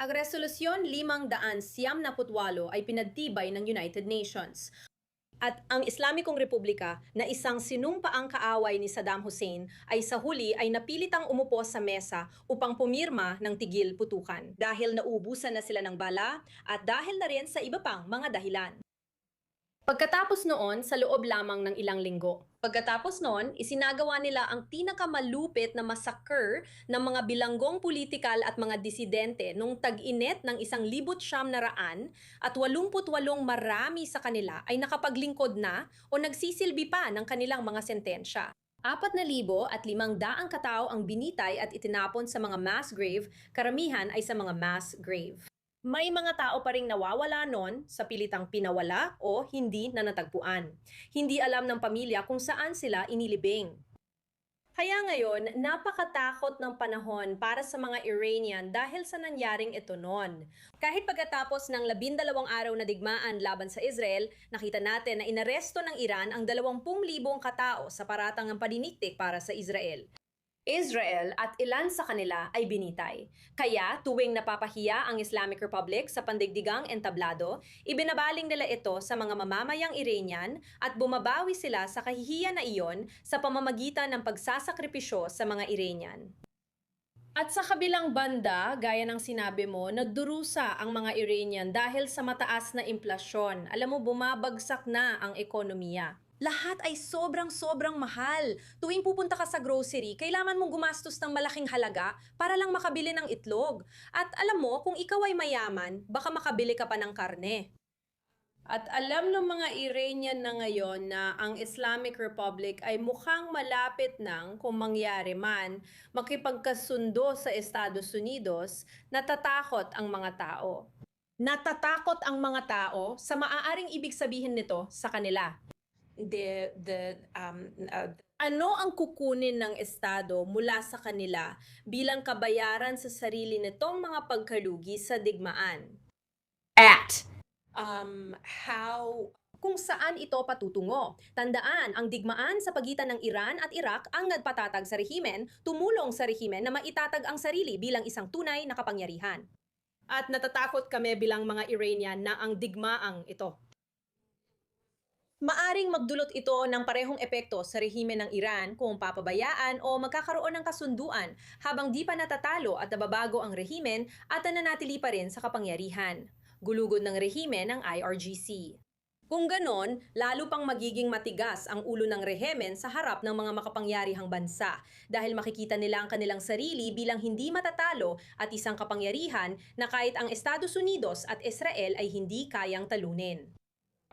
Ang Resolusyon 598 ay pinagtibay ng United Nations. At ang Islamikong Republika na isang sinumpaang kaaway ni Saddam Hussein ay sa huli ay napilitang umupo sa mesa upang pumirma ng tigil putukan dahil nauubusan na sila ng bala at dahil na rin sa iba pang mga dahilan. Pagkatapos noon, sa loob lamang ng ilang linggo. Pagkatapos noon, isinagawa nila ang pinakamalupit na massacre ng mga bilanggong politikal at mga disidente nung tag-init ng 1988 at 88 marami sa kanila ay nakapaglingkod na o nagsisilbi pa ng kanilang mga sentensya. 4,500 katao ang binitay at itinapon sa mga mass grave, karamihan ay sa mga mass grave. May mga tao pa ring nawawala noon sa pilitang pinawala o hindi na natagpuan. Hindi alam ng pamilya kung saan sila inilibing. Kaya ngayon, napakatakot ng panahon para sa mga Iranian dahil sa nangyaring ito noon. Kahit pagkatapos ng 12 araw na digmaan laban sa Israel, nakita natin na inaresto ng Iran ang 20,000 katao sa paratang ng paniniktik para sa Israel. Israel at ilan sa kanila ay binitay. Kaya tuwing napapahiya ang Islamic Republic sa pandigdigang entablado, ibinabaling nila ito sa mga mamamayang Iranian at bumabawi sila sa kahihiyan na iyon sa pamamagitan ng pagsasakripisyo sa mga Iranian. At sa kabilang banda, gaya ng sinabi mo, nagdurusa ang mga Iranian dahil sa mataas na inflasyon. Alam mo, bumabagsak na ang ekonomiya. Lahat ay sobrang mahal. Tuwing pupunta ka sa grocery, kailangan mong gumastos ng malaking halaga para lang makabili ng itlog. At alam mo, kung ikaw ay mayaman, baka makabili ka pa ng karne. At alam ng mga Iranian na ngayon na ang Islamic Republic ay mukhang malapit nang, kung mangyari man, makipagkasundo sa Estados Unidos, natatakot ang mga tao. Natatakot ang mga tao sa maaaring ibig sabihin nito sa kanila. Ano ang kukunin ng Estado mula sa kanila bilang kabayaran sa sarili nitong mga pagkalugi sa digmaan? Kung saan ito patutungo. Tandaan, ang digmaan sa pagitan ng Iran at Iraq ang nagpatatag sa rehimen, tumulong sa rehimen na maitatag ang sarili bilang isang tunay na kapangyarihan. At natatakot kami bilang mga Iranian na ang digmaang ito. Maaring magdulot ito ng parehong epekto sa rehimen ng Iran kung papabayaan o magkakaroon ng kasunduan habang di pa natatalo at nababago ang rehimen at nananatili pa rin sa kapangyarihan. Gulugod ng rehimen ng IRGC. Kung ganon, lalo pang magiging matigas ang ulo ng rehimen sa harap ng mga makapangyarihang bansa dahil makikita nila ang kanilang sarili bilang hindi matatalo at isang kapangyarihan na kahit ang Estados Unidos at Israel ay hindi kayang talunin.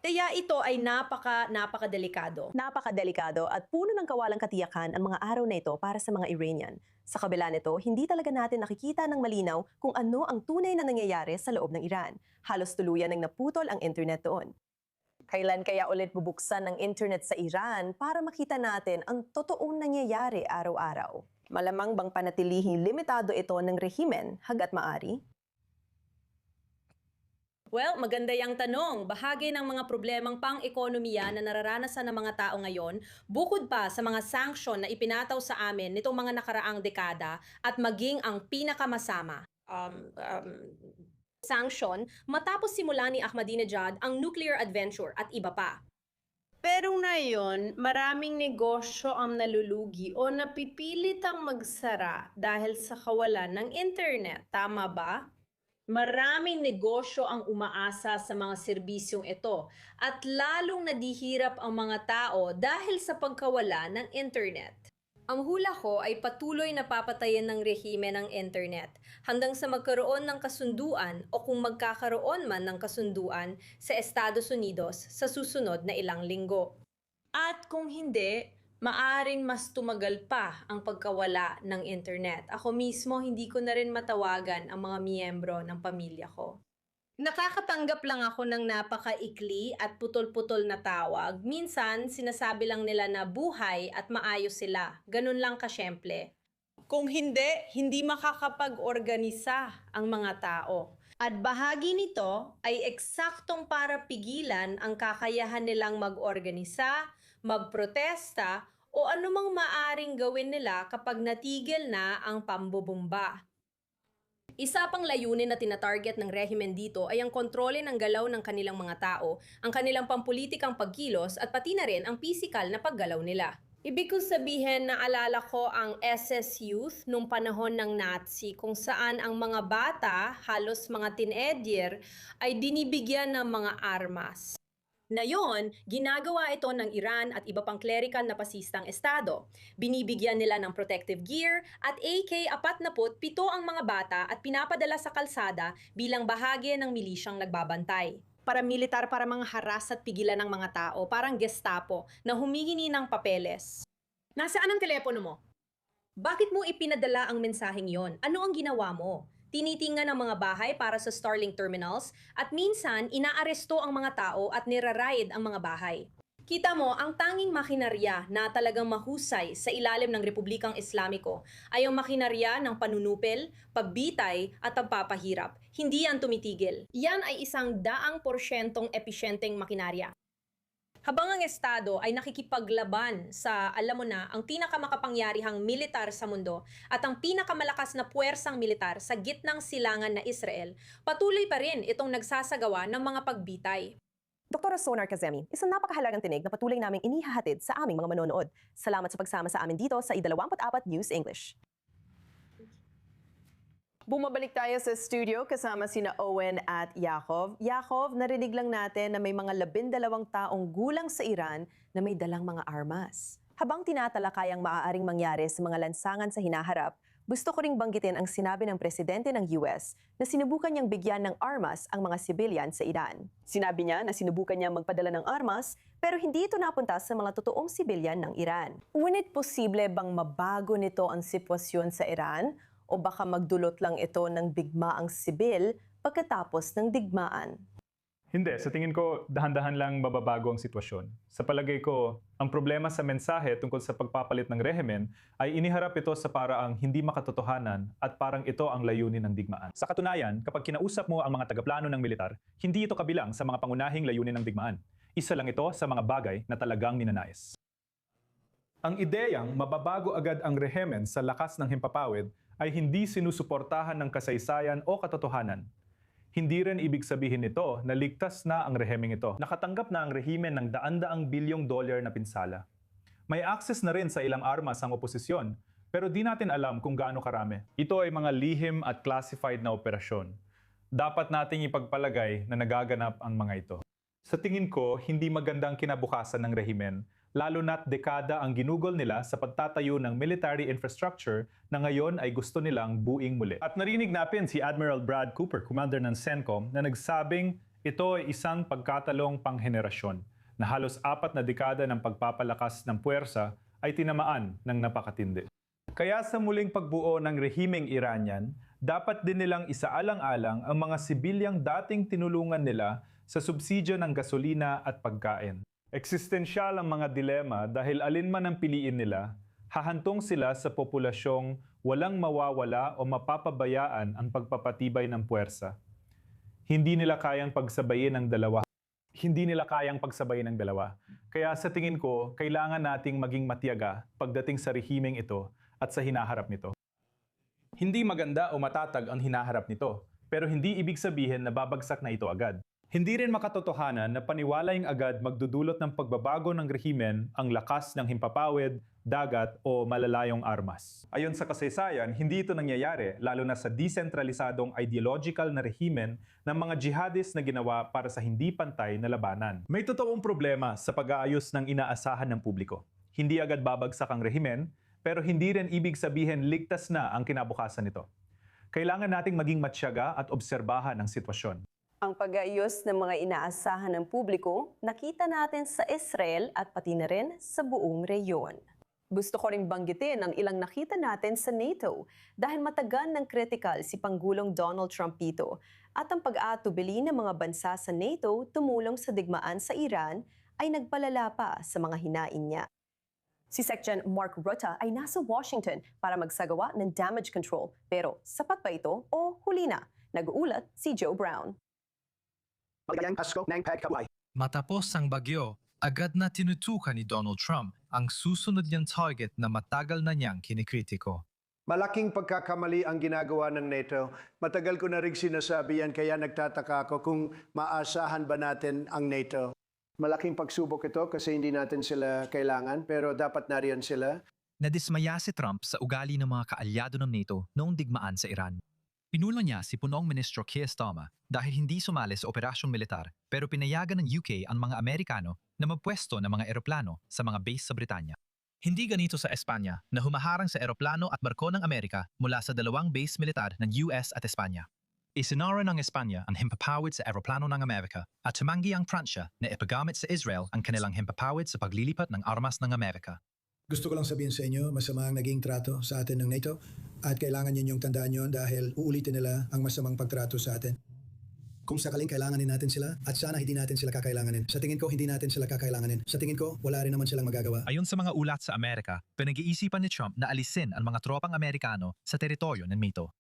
Kaya ito ay napakadelikado. Napakadelikado at puno ng kawalang katiyakan ang mga araw na ito para sa mga Iranian. Sa kabila nito, hindi talaga natin nakikita ng malinaw kung ano ang tunay na nangyayari sa loob ng Iran. Halos tuluyan ng naputol ang internet doon. Kailan kaya ulit bubuksan ang internet sa Iran para makita natin ang totoong nangyayari araw-araw? Malamang bang panatilihing limitado ito ng rehimen hangga't maaari? Well, maganda yang tanong. Bahagi ng mga problemang pang-ekonomiya na nararanasan ng mga tao ngayon, bukod pa sa mga sanksyon na ipinataw sa amin nitong mga nakaraang dekada at maging ang pinakamasama. Sanction matapos simula ni Ahmadinejad ang nuclear adventure at iba pa. Pero ngayon, maraming negosyo ang nalulugi o napipilitang magsara dahil sa kawalan ng internet. Tama ba? Maraming negosyo ang umaasa sa mga serbisyong ito at lalong nadihirap ang mga tao dahil sa pagkawala ng internet. Ang hula ko ay patuloy na papatayin ng rehime ng internet hanggang sa magkaroon ng kasunduan o kung magkakaroon man ng kasunduan sa Estados Unidos sa susunod na ilang linggo. At kung hindi, maaring mas tumagal pa ang pagkawala ng internet. Ako mismo, hindi ko na rin matawagan ang mga miyembro ng pamilya ko. Nakakatanggap lang ako ng napakaikli at putol-putol na tawag. Minsan, sinasabi lang nila na buhay at maayos sila. Ganun lang kasyemple. Kung hindi makakapag-organisa ang mga tao. At bahagi nito ay eksaktong para pigilan ang kakayahan nilang mag-organisa, magprotesta, o anumang maaring gawin nila kapag natigil na ang pambubumba. Isa pang layunin na tinatarget ng rehimen dito ay ang kontrole ng galaw ng kanilang mga tao, ang kanilang pampulitikang pagkilos at pati na rin ang pisikal na paggalaw nila. Ibig kong sabihin na alala ko ang SS Youth nung panahon ng Nazi kung saan ang mga bata, halos mga teenager, ay dinibigyan ng mga armas. Ngayon, ginagawa ito ng Iran at iba pang clerical na pasistang estado. Binibigyan nila ng protective gear at AK-47 ang mga bata at pinapadala sa kalsada bilang bahagi ng milisyang nagbabantay. Paramilitar para mga haras at pigilan ng mga tao, parang Gestapo na humihingi ng papeles. Nasaan ang telepono mo? Bakit mo ipinadala ang mensaheng yon? Ano ang ginawa mo? Tinitingnan ang mga bahay para sa Starlink terminals at minsan inaaresto ang mga tao at niraraid ang mga bahay. Kita mo, ang tanging makinarya na talagang mahusay sa ilalim ng Republikang Islamiko ay ang makinarya ng panunupil, pagbitay at pagpapahirap. Hindi yan tumitigil. Yan ay 100% episyenteng makinarya. Habang ang Estado ay nakikipaglaban sa, alam mo na, ang pinakamakapangyarihang militar sa mundo at ang pinakamalakas na puwersang militar sa gitnang silangan na Israel, patuloy pa rin itong nagsasagawa ng mga pagbitay. Dr. Sonar Kazemi, isang napakahalagang tinig na patuloy naming inihahatid sa aming mga manonood. Salamat sa pagsama sa amin dito sa I-24 News English. Bumabalik tayo sa studio kasama sina Owen at Yakov. Yakov, narinig lang natin na may mga 12 taong gulang sa Iran na may dalang mga armas. Habang tinatalakay ang maaaring mangyari sa mga lansangan sa hinaharap, gusto ko ring banggitin ang sinabi ng presidente ng US na sinubukan niyang bigyan ng armas ang mga sibilyan sa Iran. Sinabi niya na sinubukan niya magpadala ng armas pero hindi ito napunta sa mga totoong sibilyan ng Iran. Ngunit posible bang mabago nito ang sitwasyon sa Iran? O baka magdulot lang ito ng bigmaang sibil pagkatapos ng digmaan? Hindi, sa tingin ko, dahan-dahan lang mababago ang sitwasyon. Sa palagay ko, ang problema sa mensahe tungkol sa pagpapalit ng rehimen ay iniharap ito sa paraang hindi makatotohanan at parang ito ang layunin ng digmaan. Sa katunayan, kapag kinausap mo ang mga tagaplano ng militar, hindi ito kabilang sa mga pangunahing layunin ng digmaan. Isa lang ito sa mga bagay na talagang ninanais. Ang ideyang mababago agad ang rehimen sa lakas ng himpapawid ay hindi sinusuportahan ng kasaysayan o katotohanan. Hindi rin ibig sabihin nito na ligtas na ang rehimeng ito. Nakatanggap na ang rehimen ng daan-daang bilyong dolyar na pinsala. May access na rin sa ilang armas ang oposisyon, pero di natin alam kung gaano karami. Ito ay mga lihim at classified na operasyon. Dapat nating ipagpalagay na nagaganap ang mga ito. Sa tingin ko, hindi magandang kinabukasan ng rehimen, lalo na't dekada ang ginugol nila sa pagtatayo ng military infrastructure na ngayon ay gusto nilang buing muli. At narinig natin si Admiral Brad Cooper, commander ng CENTCOM, na nagsabing ito ay isang pagkatalong panghenerasyon na halos 4 na dekada ng pagpapalakas ng puwersa ay tinamaan ng napakatindi. Kaya sa muling pagbuo ng rehimeng Iranian, dapat din nilang isaalang-alang ang mga sibilyang dating tinulungan nila sa subsidyo ng gasolina at pagkain. Eksistensyal ang mga dilema dahil alinman ang piliin nila, hahantong sila sa populasyong walang mawawala o mapapabayaan ang pagpapatibay ng puwersa. Hindi nila kayang pagsabayin ng dalawa. Kaya sa tingin ko, kailangan nating maging matiyaga pagdating sa rehimeng ito at sa hinaharap nito. Hindi maganda o matatag ang hinaharap nito, pero hindi ibig sabihin na babagsak na ito agad. Hindi rin makatotohanan na paniwalayang agad magdudulot ng pagbabago ng rehimen ang lakas ng himpapawid, dagat o malalayong armas. Ayon sa kasaysayan, hindi ito nangyayari lalo na sa desentralisadong ideological na rehimen ng mga jihadist na ginawa para sa hindi pantay na labanan. May totoong problema sa pag-aayos ng inaasahan ng publiko. Hindi agad babagsak ang rehimen, pero hindi rin ibig sabihin ligtas na ang kinabukasan nito. Kailangan nating maging matsyaga at obserbahan ang sitwasyon. Ang pag-aayos ng mga inaasahan ng publiko, nakita natin sa Israel at pati na rin sa buong reyon. Gusto ko ring banggitin ang ilang nakita natin sa NATO dahil matagal ng kritikal si Pangulong Donald Trump dito at ang pag-aatubili ng mga bansa sa NATO tumulong sa digmaan sa Iran ay nagpalala pa sa mga hinaing niya. Si Secretary Mark Rutte ay nasa Washington para magsagawa ng damage control. Pero sapat ba ito o huli na? Nag-uulat si Joe Brown. Matapos ang bagyo, agad na tinutukan ni Donald Trump ang susunod niyang target na matagal na niyang kinikritiko. Malaking pagkakamali ang ginagawa ng NATO. Matagal ko na rin sinasabi yan, kaya nagtataka ako kung maasahan ba natin ang NATO. Malaking pagsubok ito kasi hindi natin sila kailangan, pero dapat nariyan sila. Nadismaya si Trump sa ugali ng mga kaalyado ng NATO noong digmaan sa Iran. Pinuno niya si punong ministro Keir Starmer dahil hindi sumali sa operasyong militar pero pinayagan ng UK ang mga Amerikano na magpwesto ng mga eroplano sa mga base sa Britanya. Hindi ganito sa Espanya na humaharang sa eroplano at barko ng Amerika mula sa dalawang base militar ng US at Espanya. Isinara ng Espanya ang himpapawid sa eroplano ng Amerika at tumanggi ang Pransya na ipagamit sa Israel ang kanilang himpapawid sa paglilipat ng armas ng Amerika. Gusto ko lang sabihin sa inyo, masama ang naging trato sa atin ng NATO at kailangan ninyong tandaan yon dahil uulitin nila ang masamang pagtrato sa atin. Kung sakaling kailanganin natin sila at sana hindi natin sila kakailanganin. Sa tingin ko, hindi natin sila kakailanganin. Sa tingin ko, wala rin naman silang magagawa. Ayon sa mga ulat sa Amerika, pinag-iisipan ni Trump na alisin ang mga tropang Amerikano sa teritoryo ng NATO.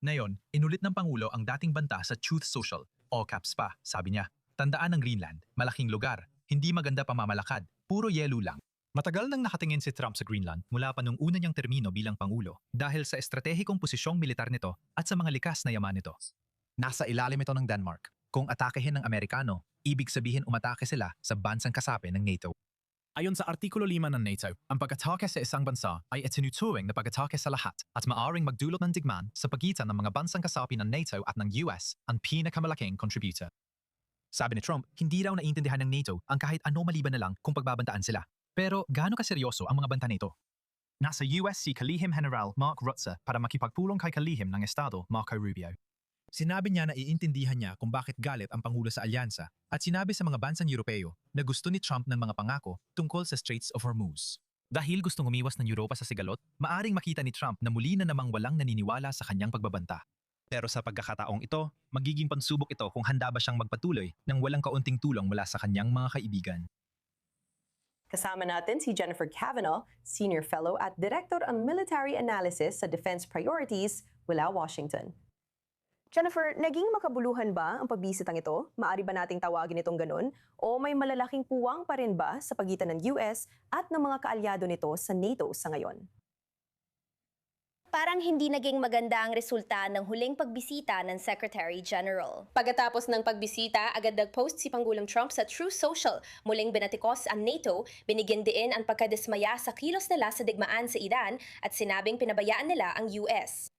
Ngayon, inulit ng Pangulo ang dating banta sa Truth Social, all caps pa, sabi niya. Tandaan ng Greenland, malaking lugar, hindi maganda pamamalakad, puro yelo lang. Matagal nang nakatingin si Trump sa Greenland mula pa nung una niyang termino bilang Pangulo dahil sa estratehikong posisyong militar nito at sa mga likas na yaman nito. Nasa ilalim ito ng Denmark. Kung atakehin ng Amerikano, ibig sabihin umatake sila sa bansang kasapi ng NATO. Ayon sa Artikulo 5 ng NATO, ang pag-atake sa isang bansa ay itinuturing na pag-atake sa lahat at maaring magdulot ng digmaan sa pagitan ng mga bansang kasapi ng NATO at ng US, ang pinakamalaking contributor. Sabi ni Trump, hindi raw naiintindihan ng NATO ang kahit ano maliban na lang kung pagbabantaan sila. Pero gaano kaseryoso ang mga banta nito? Nasa US si Kalihim General Mark Rutte para makipagpulong kay Kalihim ng Estado Marco Rubio. Sinabi niya na iintindihan niya kung bakit galit ang Pangulo sa alyansa at sinabi sa mga bansang Europeo na gusto ni Trump ng mga pangako tungkol sa Straits of Hormuz. Dahil gustong umiwas ng Europa sa sigalot, maaring makita ni Trump na muli na namang walang naniniwala sa kanyang pagbabanta. Pero sa pagkakataong ito, magiging pansubok ito kung handa ba siyang magpatuloy ng walang kaunting tulong mula sa kanyang mga kaibigan. Kasama natin si Jennifer Cavanaugh, Senior Fellow at Director ang Military Analysis sa Defense Priorities mula Washington. Jennifer, naging makabuluhan ba ang pagbisitang ito? Maari ba nating tawagin itong ganun? O may malalaking puwang pa rin ba sa pagitan ng US at ng mga kaalyado nito sa NATO sa ngayon? Parang hindi naging maganda ang resulta ng huling pagbisita ng Secretary General. Pagkatapos ng pagbisita, agad nag-post si Pangulong Trump sa Truth Social. Muling binatikos ang NATO, binigyan din ang pagkadismaya sa kilos nila sa digmaan sa Iran at sinabing pinabayaan nila ang US.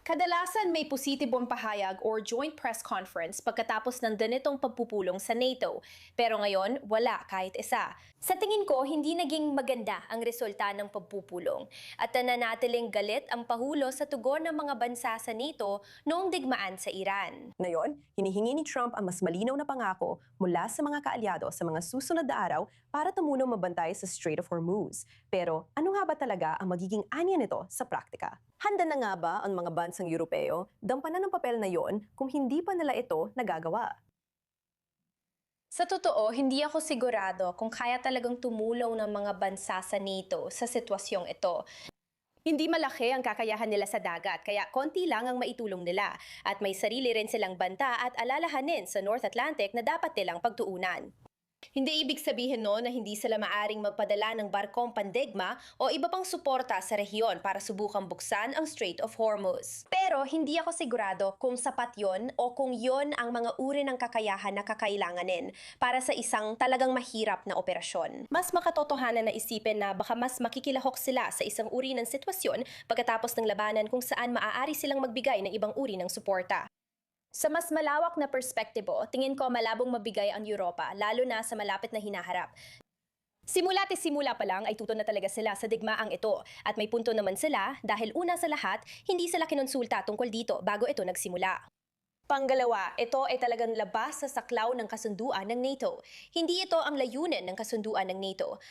Kadalasan may positibong pahayag or joint press conference pagkatapos ng ganitong pagpupulong sa NATO. Pero ngayon, wala kahit isa. Sa tingin ko, hindi naging maganda ang resulta ng pagpupulong at nananatiling galit ang pahulo sa tugon ng mga bansa sa NATO noong digmaan sa Iran. Ngayon, hinihingi ni Trump ang mas malinaw na pangako mula sa mga kaalyado sa mga susunod na araw para tumulong mabantay sa Strait of Hormuz. Pero ano nga ba talaga ang magiging anya nito sa praktika? Handa na nga ba ang mga bansang Europeo dampanan ng papel na yon kung hindi pa nila ito nagagawa? Sa totoo, hindi ako sigurado kung kaya talagang tumulong ng mga bansa sa NATO sa sitwasyong ito. Hindi malaki ang kakayahan nila sa dagat, kaya konti lang ang maitulong nila. At may sarili rin silang banta at alalahanin sa North Atlantic na dapat nilang pagtuunan. Hindi ibig sabihin na hindi sila maaring magpadala ng barkong pandigma o iba pang suporta sa rehiyon para subukang buksan ang Strait of Hormuz. Pero hindi ako sigurado kung sapat yon o kung yon ang mga uri ng kakayahan na kakailanganin para sa isang talagang mahirap na operasyon. Mas makatotohanan na isipin na baka mas makikilahok sila sa isang uri ng sitwasyon pagkatapos ng labanan kung saan maaari silang magbigay ng ibang uri ng suporta. Sa mas malawak na perspektibo, tingin ko malabong mabigay ang Europa, lalo na sa malapit na hinaharap. Simula pa lang ay tuto na talaga sila sa digmaang ito. At may punto naman sila dahil una sa lahat, hindi sila kinonsulta tungkol dito bago ito nagsimula. Pangalawa, ito ay talagang labas sa saklaw ng kasunduan ng NATO. Hindi ito ang layunin ng kasunduan ng NATO.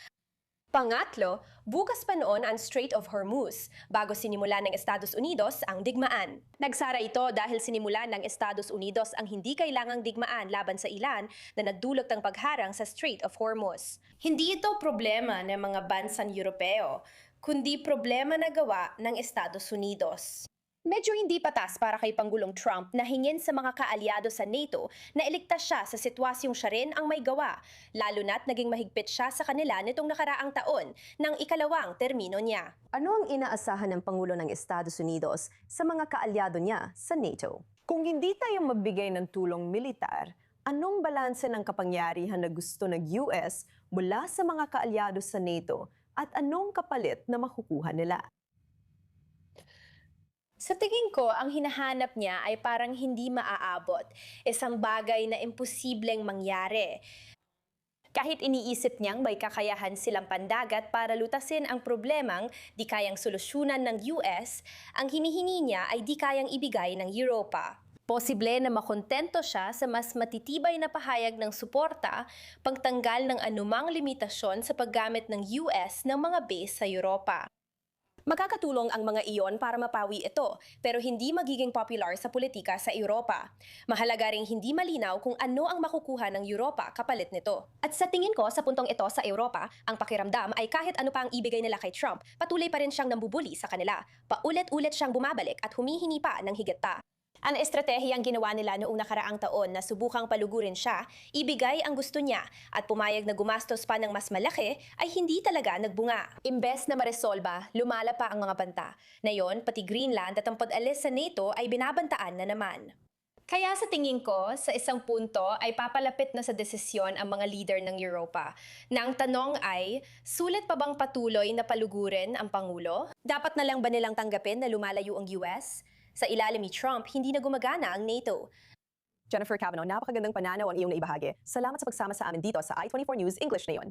Pangatlo, bukas pa noon ang Strait of Hormuz bago sinimulan ng Estados Unidos ang digmaan. Nagsara ito dahil sinimulan ng Estados Unidos ang hindi kailangang digmaan laban sa Iran na nagdulot ng pagharang sa Strait of Hormuz. Hindi ito problema ng mga bansang Europeo, kundi problema na gawa ng Estados Unidos. Medyo hindi patas para kay Pangulong Trump na hingin sa mga kaalyado sa NATO na iligtas siya sa sitwasyong siya rin ang may gawa, lalo na't naging mahigpit siya sa kanila nitong nakaraang taon ng ikalawang termino niya. Ano ang inaasahan ng Pangulo ng Estados Unidos sa mga kaalyado niya sa NATO? Kung hindi tayo magbigay ng tulong militar, anong balanse ng kapangyarihan na gusto ng US mula sa mga kaalyado sa NATO at anong kapalit na makukuha nila? Sa tingin ko, ang hinahanap niya ay parang hindi maaabot. Isang bagay na imposibleng mangyari. Kahit iniisip niyang may kakayahan silang pandagat para lutasin ang problemang di kayang solusyonan ng US, ang hinihingi niya ay di kayang ibigay ng Europa. Posible na makontento siya sa mas matitibay na pahayag ng suporta, pagtanggal ng anumang limitasyon sa paggamit ng US ng mga base sa Europa. Makakatulong ang mga iyon para mapawi ito, pero hindi magiging popular sa politika sa Europa. Mahalaga ring hindi malinaw kung ano ang makukuha ng Europa kapalit nito. At sa tingin ko, sa puntong ito sa Europa, ang pakiramdam ay kahit ano pa ang ibigay nila kay Trump, patuloy pa rin siyang nambubuli sa kanila. Paulit-ulit siyang bumabalik at humihingi pa ng higit pa. Ang estratehiyang ginawa nila noong nakaraang taon na subukang palugurin siya, ibigay ang gusto niya at pumayag na gumastos pa ng mas malaki ay hindi talaga nagbunga. Imbes na maresolba, lumala pa ang mga banta. Ngayon, pati Greenland at ang pag-alis sa NATO ay binabantaan na naman. Kaya sa tingin ko, sa isang punto ay papalapit na sa desisyon ang mga leader ng Europa. Na ang tanong ay, sulit pa bang patuloy na palugurin ang Pangulo? Dapat na lang ba nilang tanggapin na lumalayo ang US? Sa ilalim ni Trump, hindi na gumagana ang NATO. Jennifer Cavanaugh, napakagandang pananaw ang iyong naibahagi. Salamat sa pagsama sa amin dito sa I-24 News English na yon.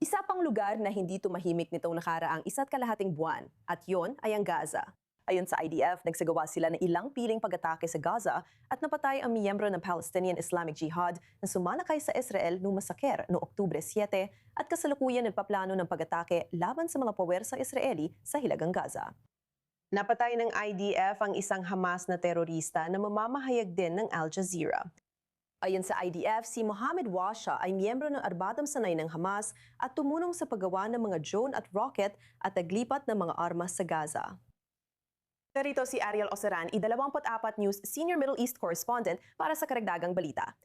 Isa pang lugar na hindi tumahimik nitong nakaraang 1.5 buwan at yon ay ang Gaza. Ayon sa IDF, nagsagawa sila ng ilang piling pag-atake sa Gaza at napatay ang miyembro ng Palestinian Islamic Jihad na sumalakay sa Israel noong masaker noong Oktubre 7 at kasalukuyan nagpaplano ng pag-atake laban sa mga puwersang Israeli sa Hilagang Gaza. Napatay ng IDF ang isang Hamas na terorista na mamamahayag din ng Al Jazeera. Ayon sa IDF, si Mohammed Washa ay miyembro ng Arbadang Sanay ng Hamas at tumulong sa paggawa ng mga drone at rocket at naglipat ng mga armas sa Gaza. Narito si Ariel Oseran, I-24 News Senior Middle East Correspondent para sa karagdagang balita.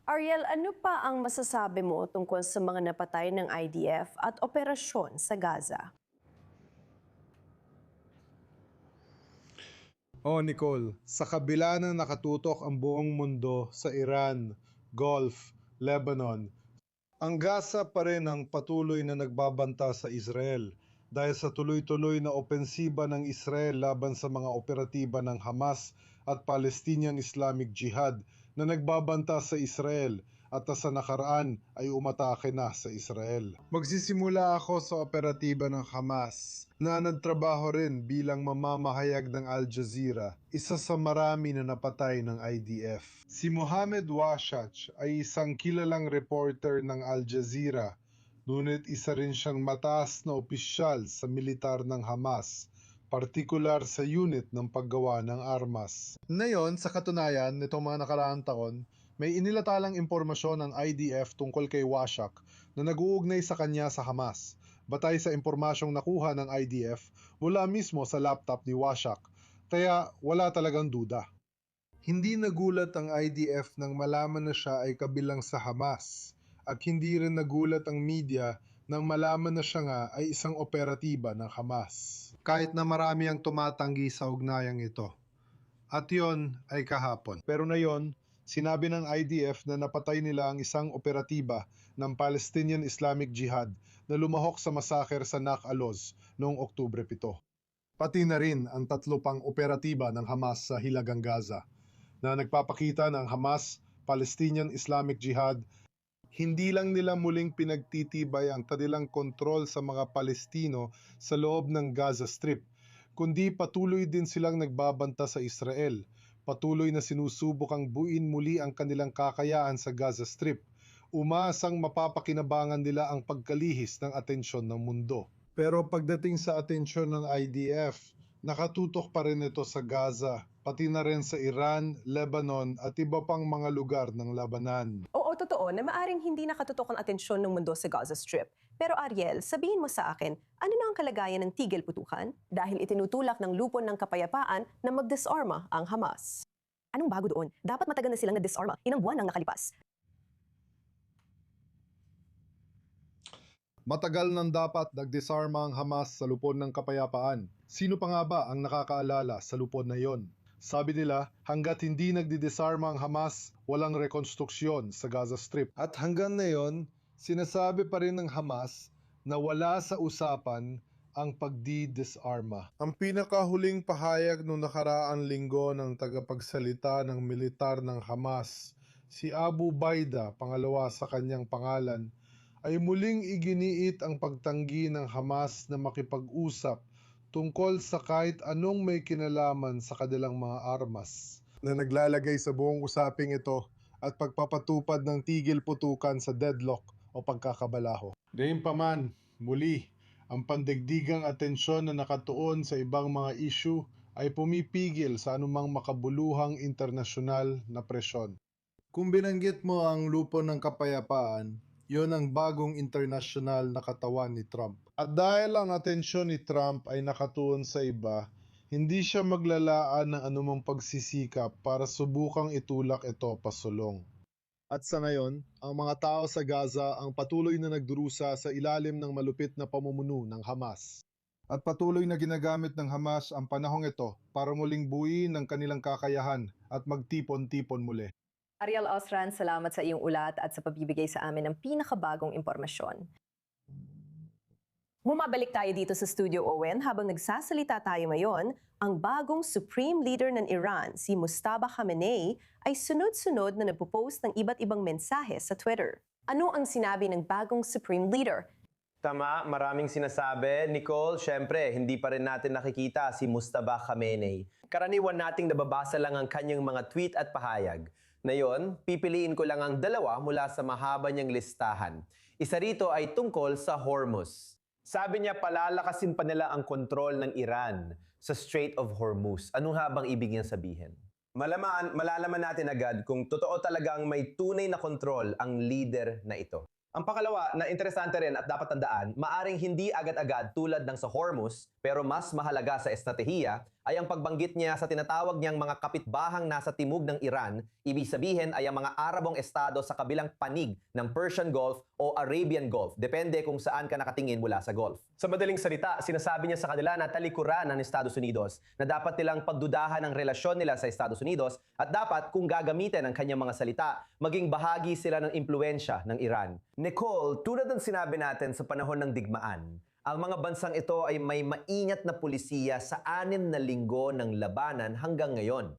Ariel, ano pa ang masasabi mo tungkol sa mga napatay ng IDF at operasyon sa Gaza? Nicole, sa kabila ng nakatutok ang buong mundo sa Iran, Gulf, Lebanon, ang Gaza pa rin ang patuloy na nagbabanta sa Israel dahil sa tuloy-tuloy na opensiba ng Israel laban sa mga operatiba ng Hamas at Palestinian Islamic Jihad na nagbabanta sa Israel at sa nakaraan ay umatake na sa Israel. Magsisimula ako sa operatiba ng Hamas na nagtrabaho rin bilang mamamahayag ng Al Jazeera, isa sa marami na napatay ng IDF. Si Mohammed Washach ay isang kilalang reporter ng Al Jazeera, ngunit isa rin siyang mataas na opisyal sa militar ng Hamas, partikular sa unit ng paggawa ng armas. Ngayon, sa katunayan nitong mga nakaraang taon, may inilatalang impormasyon ng IDF tungkol kay Washach na nag-uugnay sa kanya sa Hamas, batay sa impormasyong nakuha ng IDF mula mismo sa laptop ni Washach, kaya wala talagang duda. Hindi nagulat ang IDF nang malaman na siya ay kabilang sa Hamas at hindi rin nagulat ang media nang malaman na siya nga ay isang operatiba ng Hamas. Kahit na marami ang tumatanggi sa ugnayang ito. At yon ay kahapon. Pero na yon, sinabi ng IDF na napatay nila ang isang operatiba ng Palestinian Islamic Jihad na lumahok sa masaker sa Nak-Aloz noong Oktubre 7. Pati na rin ang 3 pang operatiba ng Hamas sa Hilagang Gaza na nagpapakita ng Hamas, Palestinian Islamic Jihad, hindi lang nila muling pinagtitibay ang kanilang kontrol sa mga Palestino sa loob ng Gaza Strip, kundi patuloy din silang nagbabanta sa Israel. Patuloy na sinusubukang buuin muli ang kanilang kakayaan sa Gaza Strip. Umaasang mapapakinabangan nila ang pagkalihis ng atensyon ng mundo. Pero pagdating sa atensyon ng IDF, nakatutok pa rin ito sa Gaza, pati na rin sa Iran, Lebanon at iba pang mga lugar ng labanan. Oo, totoo na maaring hindi nakatutok ang atensyon ng mundo sa Gaza Strip. Pero Ariel, sabihin mo sa akin, ano na ang kalagayan ng tigil putukan? Dahil itinutulak ng lupon ng kapayapaan na mag-disarma ang Hamas. Anong bago doon? Dapat matagal na silang na-disarma, ilang buwan ang nakalipas. Matagal nang dapat nag-disarma ang Hamas sa lupon ng kapayapaan. Sino pa nga ba ang nakakaalala sa lupon na yon? Sabi nila, hanggat hindi nagdi-disarma ang Hamas, walang rekonstruksyon sa Gaza Strip. At hanggang ngayon, sinasabi pa rin ng Hamas na wala sa usapan ang pagdi-disarma. Ang pinakahuling pahayag noong nakaraang linggo ng tagapagsalita ng militar ng Hamas, si Abu Baida, pangalawa sa kanyang pangalan, ay muling iginiit ang pagtanggi ng Hamas na makipag-usap tungkol sa kahit anong may kinalaman sa kanilang mga armas na naglalagay sa buong usaping ito at pagpapatupad ng tigil putukan sa deadlock o pagkakabalaho. Gayunpaman, muli, ang pandigdigang atensyon na nakatuon sa ibang mga issue ay pumipigil sa anumang makabuluhang internasyonal na presyon. Kung binanggit mo ang lupon ng kapayapaan, yon ang bagong internasyonal na katawan ni Trump. At dahil ang atensyon ni Trump ay nakatuon sa iba, hindi siya maglalaan ng anumang pagsisikap para subukang itulak ito pasulong. At sa ngayon, ang mga tao sa Gaza ang patuloy na nagdurusa sa ilalim ng malupit na pamumuno ng Hamas. At patuloy na ginagamit ng Hamas ang panahong ito para muling buuin ang kanilang kakayahan at magtipon-tipon muli. Ariel Osran, salamat sa iyong ulat at sa pagbibigay sa amin ng pinakabagong impormasyon. Bumabalik tayo dito sa Studio Owen habang nagsasalita tayo ngayon, ang bagong Supreme Leader ng Iran, si Mustafa Khamenei, ay sunod-sunod na nagpo-post ng iba't ibang mensahe sa Twitter. Ano ang sinabi ng bagong Supreme Leader? Tama, maraming sinasabi. Nicole, syempre, hindi pa rin natin nakikita si Mustafa Khamenei. Karaniwan nating nababasa lang ang kanyang mga tweet at pahayag. Ngayon, pipiliin ko lang ang 2 mula sa mahaba niyang listahan. Isa rito ay tungkol sa Hormuz. Sabi niya palalakasin pa nila ang kontrol ng Iran sa Strait of Hormuz. Anong habang ibig niyang sabihin? Malalaman natin agad kung totoo talagang may tunay na kontrol ang leader na ito. Ang pangalawa na interesante rin at dapat tandaan, maaring hindi agad-agad tulad ng sa Hormuz, pero mas mahalaga sa estratehiya ay ang pagbanggit niya sa tinatawag niyang mga kapitbahang nasa timog ng Iran, ibig sabihin ay ang mga Arabong estado sa kabilang panig ng Persian Gulf o Arabian Gulf, depende kung saan ka nakatingin mula sa Gulf. Sa madaling salita, sinasabi niya sa kanila na talikuran ng Estados Unidos na dapat nilang pagdudahan ang relasyon nila sa Estados Unidos at dapat kung gagamitin ang kanyang mga salita, maging bahagi sila ng impluensya ng Iran. Nicole, tulad ng sinabi natin sa panahon ng digmaan, ang mga bansang ito ay may maingat na pulisiya sa 6 na linggo ng labanan hanggang ngayon.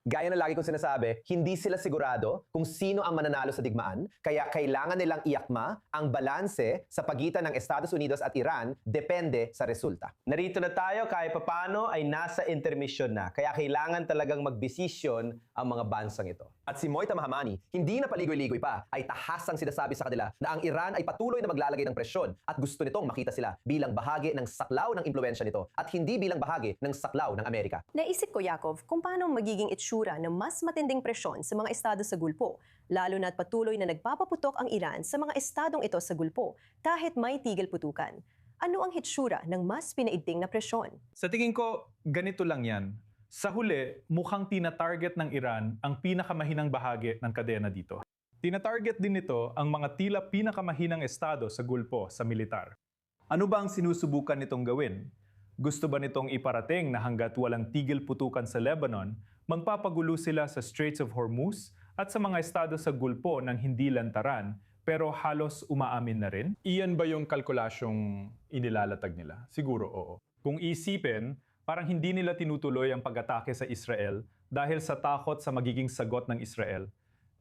Gaya na lagi kong sinasabi, hindi sila sigurado kung sino ang mananalo sa digmaan, kaya kailangan nilang iakma ang balanse sa pagitan ng Estados Unidos at Iran depende sa resulta. Narito na tayo, kahit papano ay nasa intermission na, kaya kailangan talagang magbesisyon ang mga bansang ito. At si Moita Mahamani, hindi na paligoy-ligoy pa, ay tahasang sinasabi sa kanila na ang Iran ay patuloy na maglalagay ng presyon at gusto nitong makita sila bilang bahagi ng saklaw ng impluensya nito at hindi bilang bahagi ng saklaw ng Amerika. Naisip ko, Yakov, kung paano magiging itsura ng mas matinding presyon sa mga estado sa Gulpo, lalo na't patuloy na nagpapaputok ang Iran sa mga estadong ito sa Gulpo kahit may tigil putukan. Ano ang hitsura ng mas pinaigting na presyon? Sa tingin ko, ganito lang yan. Sa huli, mukhang tina-target ng Iran ang pinakamahinang bahagi ng kadena dito. Tina-target din nito ang mga tila pinakamahinang estado sa Gulpo sa militar. Ano ba ang sinusubukan nitong gawin? Gusto ba nitong iparating na hanggat walang tigil putukan sa Lebanon, magpapagulo sila sa Straits of Hormuz at sa mga estado sa Gulpo ng hindi lantaran pero halos umaamin na rin? Iyan ba yung kalkulasyong inilalatag nila? Siguro oo. Kung isipin, parang hindi nila tinutuloy ang pag-atake sa Israel dahil sa takot sa magiging sagot ng Israel,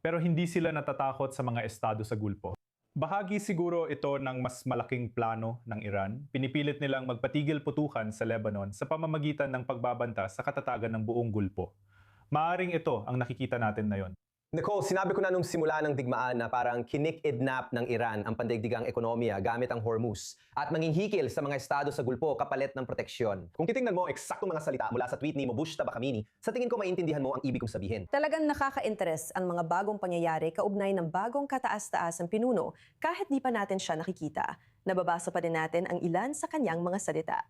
pero hindi sila natatakot sa mga estado sa Gulpo. Bahagi siguro ito ng mas malaking plano ng Iran. Pinipilit nilang magpatigil putukan sa Lebanon sa pamamagitan ng pagbabanta sa katatagan ng buong Gulpo. Maaring ito ang nakikita natin na yon. Nicole, sinabi ko na nung simula ng digmaan na parang kinik-idnap ng Iran ang pandaigdigang ekonomiya gamit ang Hormuz at manginghikil sa mga estado sa Gulpo kapalit ng proteksyon. Kung titingnan mo eksaktong mga salita mula sa tweet ni Mobushta Bakamini, sa tingin ko maintindihan mo ang ibig kong sabihin. Talagang nakaka-interes ang mga bagong pangyayari kaugnay ng bagong kataas-taasang pinuno kahit di pa natin siya nakikita. Nababasa pa din natin ang ilan sa kanyang mga salita.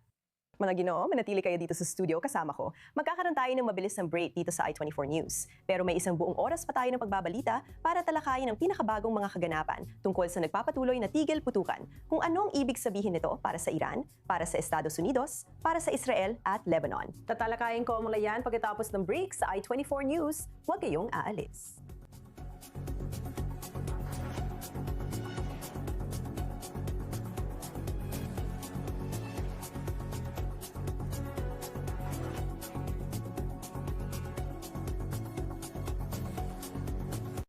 Mga Ginoo, manatili kayo dito sa studio kasama ko. Magkakaroon tayo ng mabilis na break dito sa I-24 News. Pero may isang buong oras pa tayo ng pagbabalita para talakayin ang pinakabagong mga kaganapan tungkol sa nagpapatuloy na tigil putukan. Kung ano ang ibig sabihin nito para sa Iran, para sa Estados Unidos, para sa Israel at Lebanon. Tatalakayin ko ang mga yan pagkatapos ng break sa I-24 News. Huwag kayong aalis.